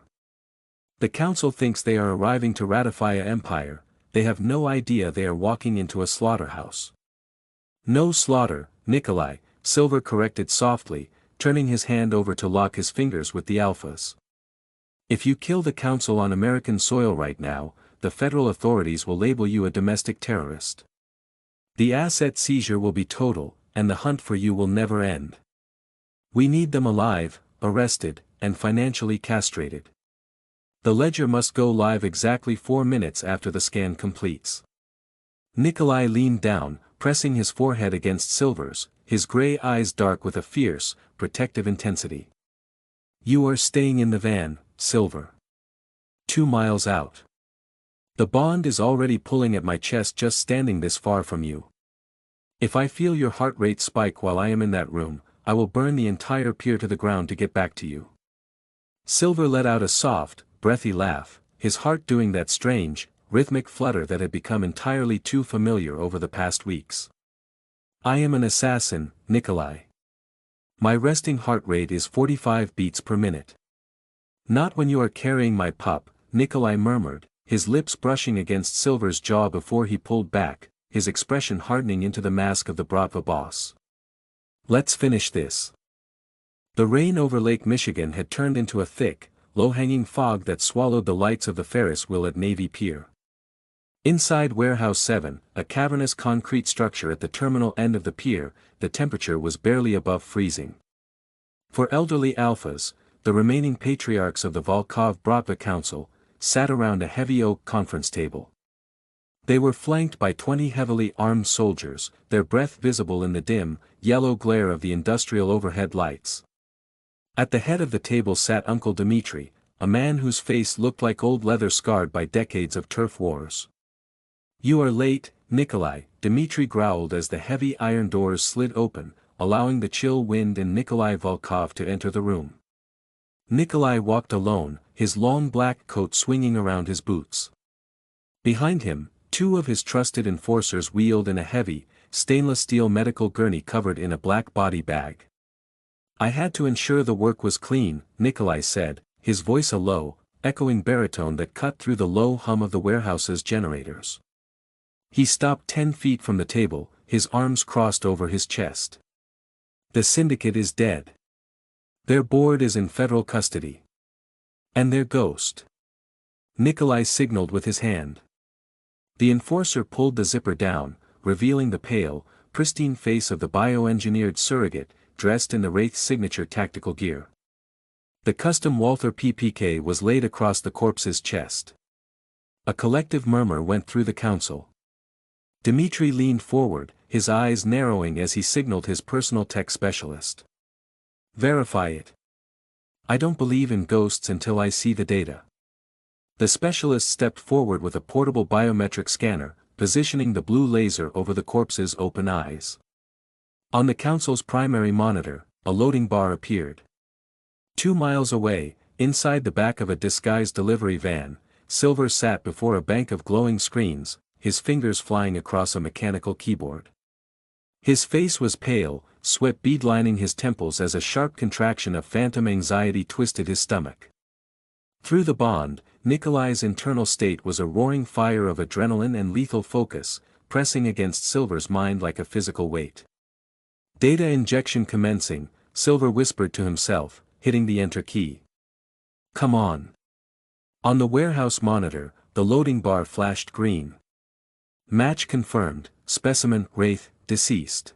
B: The council thinks they are arriving to ratify an empire, they have no idea they are walking into a slaughterhouse. No slaughter, Nikolai, Silver corrected softly, turning his hand over to lock his fingers with the alphas. If you kill the council on American soil right now, the federal authorities will label you a domestic terrorist. The asset seizure will be total, and the hunt for you will never end. We need them alive, arrested, and financially castrated. The ledger must go live exactly 4 minutes after the scan completes. Nikolai leaned down, pressing his forehead against Silver's, his gray eyes dark with a fierce, protective intensity. You are staying in the van, Silver. 2 miles out. The bond is already pulling at my chest just standing this far from you. If I feel your heart rate spike while I am in that room, I will burn the entire pier to the ground to get back to you. Silver let out a soft, breathy laugh, his heart doing that strange, rhythmic flutter that had become entirely too familiar over the past weeks. I am an assassin, Nikolai. My resting heart rate is 45 beats per minute. Not when you are carrying my pup, Nikolai murmured, his lips brushing against Silver's jaw before he pulled back, his expression hardening into the mask of the Bratva boss. Let's finish this. The rain over Lake Michigan had turned into a thick, low-hanging fog that swallowed the lights of the Ferris wheel at Navy Pier. Inside Warehouse 7, a cavernous concrete structure at the terminal end of the pier, the temperature was barely above freezing. For elderly alphas, the remaining patriarchs of the Volkov Bratva Council, sat around a heavy oak conference table. They were flanked by 20 heavily armed soldiers, their breath visible in the dim, yellow glare of the industrial overhead lights. At the head of the table sat Uncle Dmitri, a man whose face looked like old leather scarred by decades of turf wars. You are late, Nikolai, Dmitri growled as the heavy iron doors slid open, allowing the chill wind and Nikolai Volkov to enter the room. Nikolai walked alone, his long black coat swinging around his boots. Behind him, 2 of his trusted enforcers wheeled in a heavy, stainless steel medical gurney covered in a black body bag. I had to ensure the work was clean, Nikolai said, his voice a low, echoing baritone that cut through the low hum of the warehouse's generators. He stopped 10 feet from the table, his arms crossed over his chest. The syndicate is dead. Their board is in federal custody. And their ghost. Nikolai signaled with his hand. The enforcer pulled the zipper down, revealing the pale, pristine face of the bioengineered surrogate, dressed in the Wraith's signature tactical gear. The custom Walther PPK was laid across the corpse's chest. A collective murmur went through the council. Dmitri leaned forward, his eyes narrowing as he signaled his personal tech specialist. Verify it. I don't believe in ghosts until I see the data. The specialist stepped forward with a portable biometric scanner, positioning the blue laser over the corpse's open eyes. On the council's primary monitor, a loading bar appeared. 2 miles away, inside the back of a disguised delivery van, Silver sat before a bank of glowing screens, his fingers flying across a mechanical keyboard. His face was pale, sweat beadlining his temples as a sharp contraction of phantom anxiety twisted his stomach. Through the bond, Nikolai's internal state was a roaring fire of adrenaline and lethal focus, pressing against Silver's mind like a physical weight. Data injection commencing, Silver whispered to himself, hitting the enter key. Come on. On the warehouse monitor, the loading bar flashed green. Match confirmed, specimen, Wraith, deceased.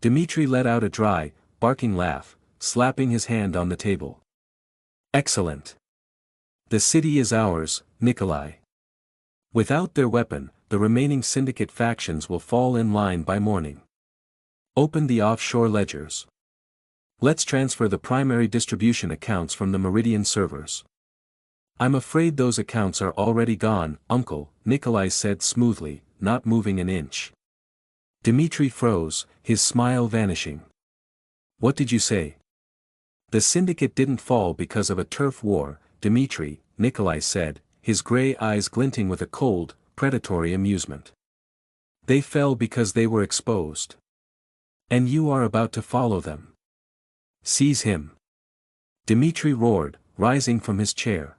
B: Dmitri let out a dry, barking laugh, slapping his hand on the table. Excellent. The city is ours, Nikolai. Without their weapon, the remaining syndicate factions will fall in line by morning. Open the offshore ledgers. Let's transfer the primary distribution accounts from the Meridian servers. I'm afraid those accounts are already gone, Uncle, Nikolai said smoothly, not moving an inch. Dmitri froze, his smile vanishing. What did you say? The syndicate didn't fall because of a turf war, Dmitri, Nikolai said, his gray eyes glinting with a cold, predatory amusement. They fell because they were exposed. And you are about to follow them. Seize him. Dmitri roared, rising from his chair.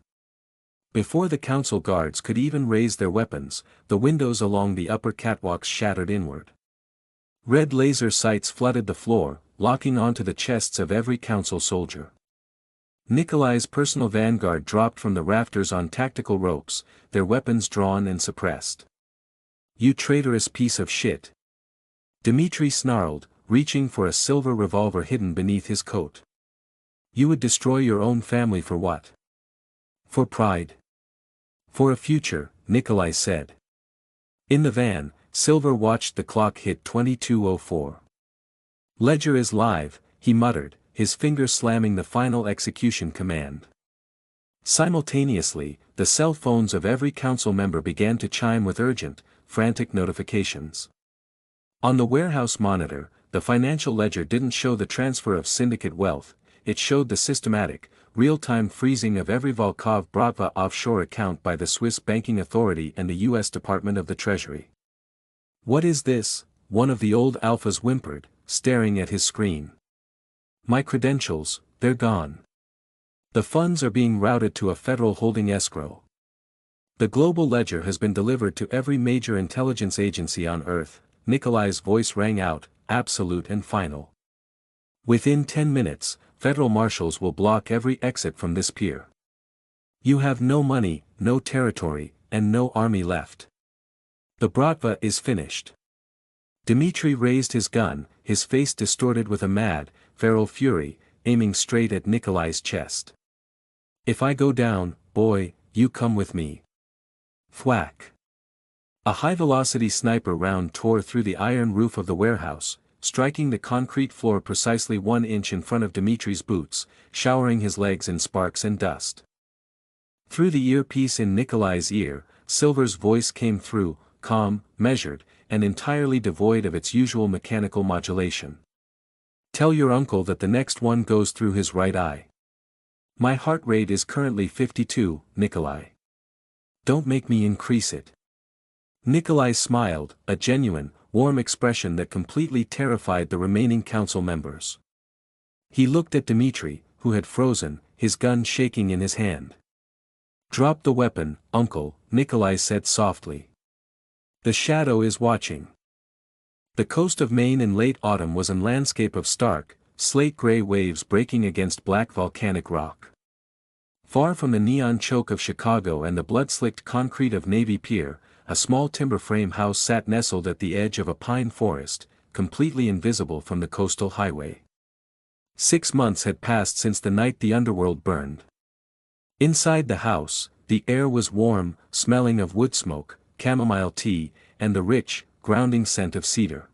B: Before the council guards could even raise their weapons, the windows along the upper catwalks shattered inward. Red laser sights flooded the floor, locking onto the chests of every council soldier. Nikolai's personal vanguard dropped from the rafters on tactical ropes, their weapons drawn and suppressed. You traitorous piece of shit. Dmitri snarled, reaching for a silver revolver hidden beneath his coat. You would destroy your own family for what? For pride. For a future, Nikolai said. In the van, Silver watched the clock hit 22:04. Ledger is live, he muttered, his fingers slamming the final execution command. Simultaneously, the cell phones of every council member began to chime with urgent, frantic notifications. On the warehouse monitor, the financial ledger didn't show the transfer of syndicate wealth, it showed the systematic, real-time freezing of every Volkov Bratva offshore account by the Swiss Banking Authority and the U.S. Department of the Treasury. What is this? One of the old alphas whimpered, staring at his screen. My credentials, they're gone. The funds are being routed to a federal holding escrow. The global ledger has been delivered to every major intelligence agency on Earth, Nikolai's voice rang out, absolute and final. Within 10 minutes, federal marshals will block every exit from this pier. You have no money, no territory, and no army left. The Bratva is finished. Dmitri raised his gun, his face distorted with a mad, feral fury, aiming straight at Nikolai's chest. If I go down, boy, you come with me. Thwack. A high-velocity sniper round tore through the iron roof of the warehouse, striking the concrete floor precisely 1 inch in front of Dmitri's boots, showering his legs in sparks and dust. Through the earpiece in Nikolai's ear, Silver's voice came through, calm, measured, and entirely devoid of its usual mechanical modulation. Tell your uncle that the next one goes through his right eye. My heart rate is currently 52, Nikolai. Don't make me increase it. Nikolai smiled, a genuine, warm expression that completely terrified the remaining council members. He looked at Dmitri, who had frozen, his gun shaking in his hand. Drop the weapon, uncle, Nikolai said softly. The shadow is watching. The coast of Maine in late autumn was a landscape of stark, slate-gray waves breaking against black volcanic rock. Far from the neon choke of Chicago and the blood-slicked concrete of Navy Pier, a small timber frame house sat nestled at the edge of a pine forest, completely invisible from the coastal highway. 6 months had passed since the night the underworld burned. Inside the house, the air was warm, smelling of wood smoke, chamomile tea, and the rich, grounding scent of cedar.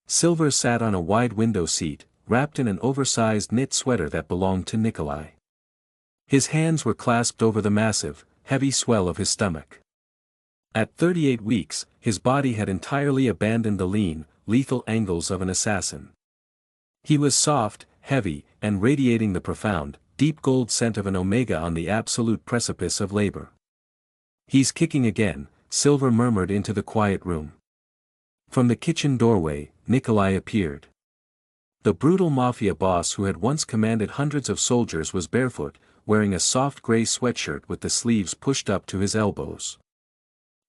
B: Silver sat on a wide window seat, wrapped in an oversized knit sweater that belonged to Nikolai. His hands were clasped over the massive, heavy swell of his stomach. At 38 weeks, his body had entirely abandoned the lean, lethal angles of an assassin. He was soft, heavy, and radiating the profound, deep gold scent of an omega on the absolute precipice of labor. He's kicking again, Silver murmured into the quiet room. From the kitchen doorway, Nikolai appeared. The brutal Mafia boss who had once commanded hundreds of soldiers was barefoot, wearing a soft gray sweatshirt with the sleeves pushed up to his elbows.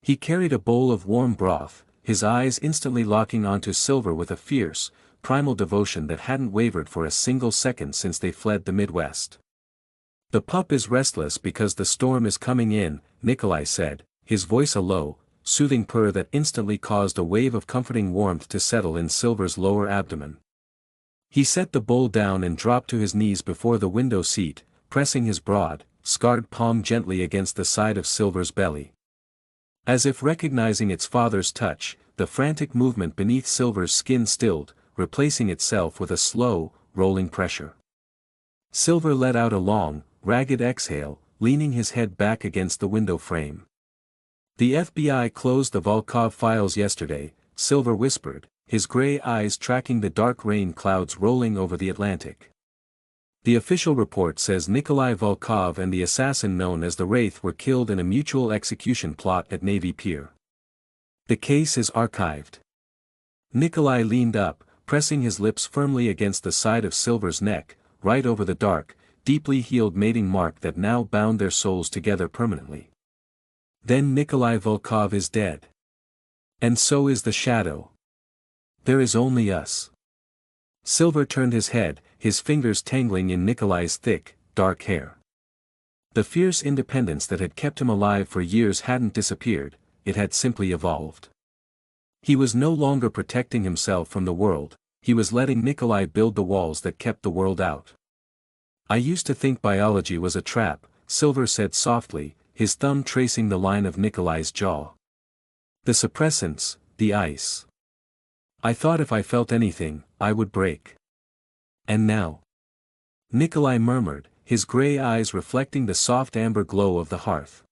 B: He carried a bowl of warm broth, his eyes instantly locking onto Silver with a fierce, primal devotion that hadn't wavered for a single second since they fled the Midwest. "The pup is restless because the storm is coming in," Nikolai said, his voice a low, soothing purr that instantly caused a wave of comforting warmth to settle in Silver's lower abdomen. He set the bowl down and dropped to his knees before the window seat, pressing his broad, scarred palm gently against the side of Silver's belly. As if recognizing its father's touch, the frantic movement beneath Silver's skin stilled, replacing itself with a slow, rolling pressure. Silver let out a long, ragged exhale, leaning his head back against the window frame. "The FBI closed the Volkov files yesterday," Silver whispered, his gray eyes tracking the dark rain clouds rolling over the Atlantic. "The official report says Nikolai Volkov and the assassin known as the Wraith were killed in a mutual execution plot at Navy Pier. The case is archived." Nikolai leaned up, pressing his lips firmly against the side of Silver's neck, right over the dark, deeply healed mating mark that now bound their souls together permanently. "Then Nikolai Volkov is dead. And so is the shadow. There is only us." Silver turned his head, his fingers tangling in Nikolai's thick, dark hair. The fierce independence that had kept him alive for years hadn't disappeared, it had simply evolved. He was no longer protecting himself from the world, he was letting Nikolai build the walls that kept the world out. "I used to think biology was a trap," Silver said softly, his thumb tracing the line of Nikolai's jaw. "The suppressants, the ice. I thought if I felt anything, I would break. And now?" Nikolai murmured, his gray eyes reflecting the soft amber glow of the hearth.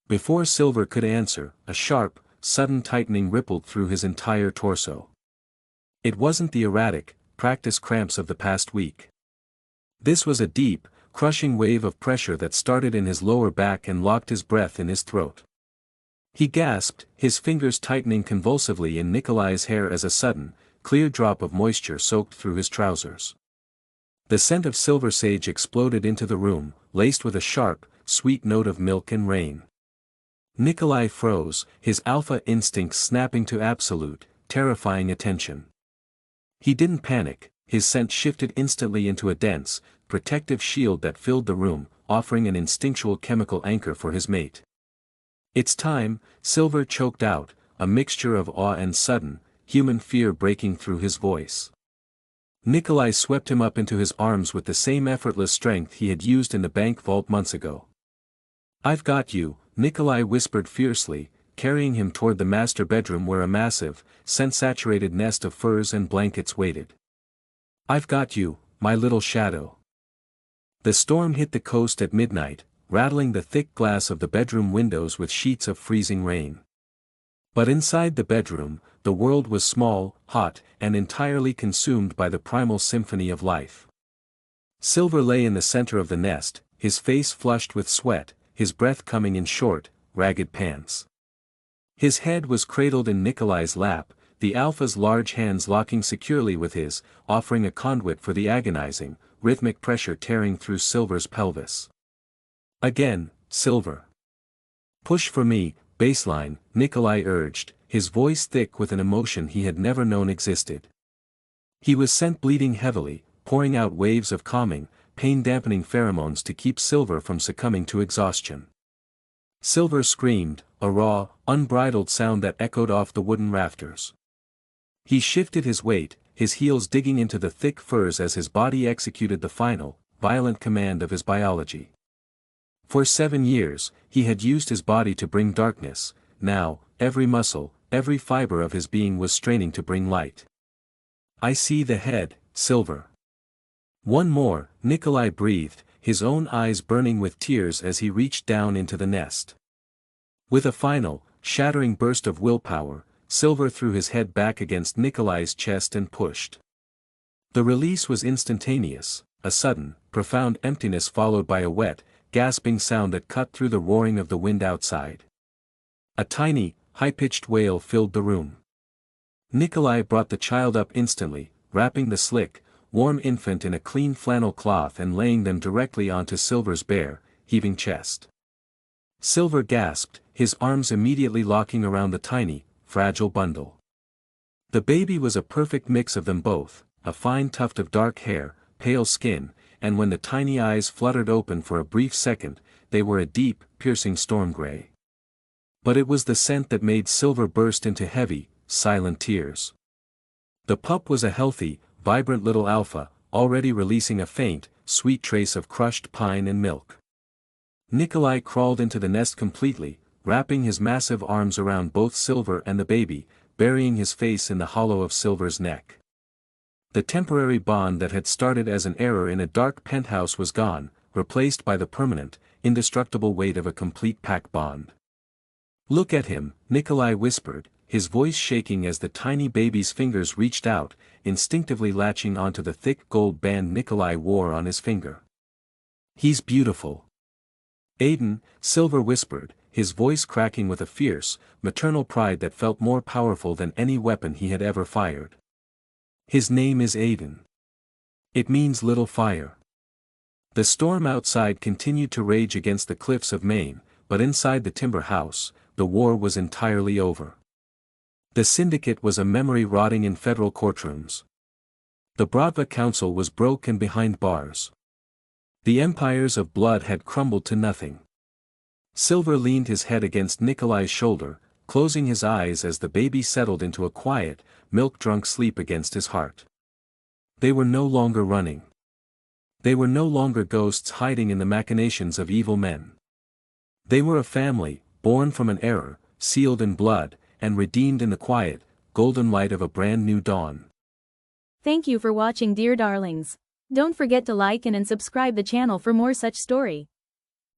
B: Before Silver could answer, a sharp, sudden tightening rippled through his entire torso. It wasn't the erratic, practice cramps of the past week. This was a deep, crushing wave of pressure that started in his lower back and locked his breath in his throat. He gasped, his fingers tightening convulsively in Nikolai's hair as a sudden, clear drop of moisture soaked through his trousers. The scent of silver sage exploded into the room, laced with a sharp, sweet note of milk and rain. Nikolai froze, his alpha instincts snapping to absolute, terrifying attention. He didn't panic, his scent shifted instantly into a dense, protective shield that filled the room, offering an instinctual chemical anchor for his mate. "It's time," Silver choked out, a mixture of awe and sudden, human fear breaking through his voice. Nikolai swept him up into his arms with the same effortless strength he had used in the bank vault months ago. "I've got you," Nikolai whispered fiercely, carrying him toward the master bedroom where a massive, scent-saturated nest of furs and blankets waited. "I've got you, my little shadow." The storm hit the coast at midnight, rattling the thick glass of the bedroom windows with sheets of freezing rain. But inside the bedroom, the world was small, hot, and entirely consumed by the primal symphony of life. Silver lay in the center of the nest, his face flushed with sweat, his breath coming in short, ragged pants. His head was cradled in Nikolai's lap, the alpha's large hands locking securely with his, offering a conduit for the agonizing, rhythmic pressure tearing through Silver's pelvis. "Again, Silver. Push for me, baseline," Nikolai urged, his voice thick with an emotion he had never known existed. He was sent bleeding heavily, pouring out waves of calming, pain-dampening pheromones to keep Silver from succumbing to exhaustion. Silver screamed, a raw, unbridled sound that echoed off the wooden rafters. He shifted his weight, his heels digging into the thick furs as his body executed the final, violent command of his biology. For 7 years, he had used his body to bring darkness, now, every muscle, every fiber of his being was straining to bring light. "I see the head, Silver." "One more," Nikolai breathed, his own eyes burning with tears as he reached down into the nest. With a final, shattering burst of willpower, Silver threw his head back against Nikolai's chest and pushed. The release was instantaneous, a sudden, profound emptiness followed by a wet, gasping sound that cut through the roaring of the wind outside. A tiny, high-pitched wail filled the room. Nikolai brought the child up instantly, wrapping the slick, warm infant in a clean flannel cloth and laying them directly onto Silver's bare, heaving chest. Silver gasped, his arms immediately locking around the tiny, fragile bundle. The baby was a perfect mix of them both, a fine tuft of dark hair, pale skin, and when the tiny eyes fluttered open for a brief second, they were a deep, piercing storm gray. But it was the scent that made Silver burst into heavy, silent tears. The pup was a healthy, vibrant little alpha, already releasing a faint, sweet trace of crushed pine and milk. Nikolai crawled into the nest completely, wrapping his massive arms around both Silver and the baby, burying his face in the hollow of Silver's neck. The temporary bond that had started as an error in a dark penthouse was gone, replaced by the permanent, indestructible weight of a complete pack bond. "Look at him," Nikolai whispered, his voice shaking as the tiny baby's fingers reached out, instinctively latching onto the thick gold band Nikolai wore on his finger. "He's beautiful." "Aiden," Silver whispered, his voice cracking with a fierce, maternal pride that felt more powerful than any weapon he had ever fired. "His name is Aiden. It means little fire." The storm outside continued to rage against the cliffs of Maine, but inside the timber house, the war was entirely over. The syndicate was a memory rotting in federal courtrooms. The Bratva council was broke and behind bars. The empires of blood had crumbled to nothing. Silver leaned his head against Nikolai's shoulder, closing his eyes as the baby settled into a quiet, milk-drunk sleep against his heart. They were no longer running. They were no longer ghosts hiding in the machinations of evil men. They were a family, born from an error, sealed in blood, and redeemed in the quiet, golden light of a brand new dawn.
C: Thank you for watching, dear darlings. Don't forget to like and subscribe the channel for more such story.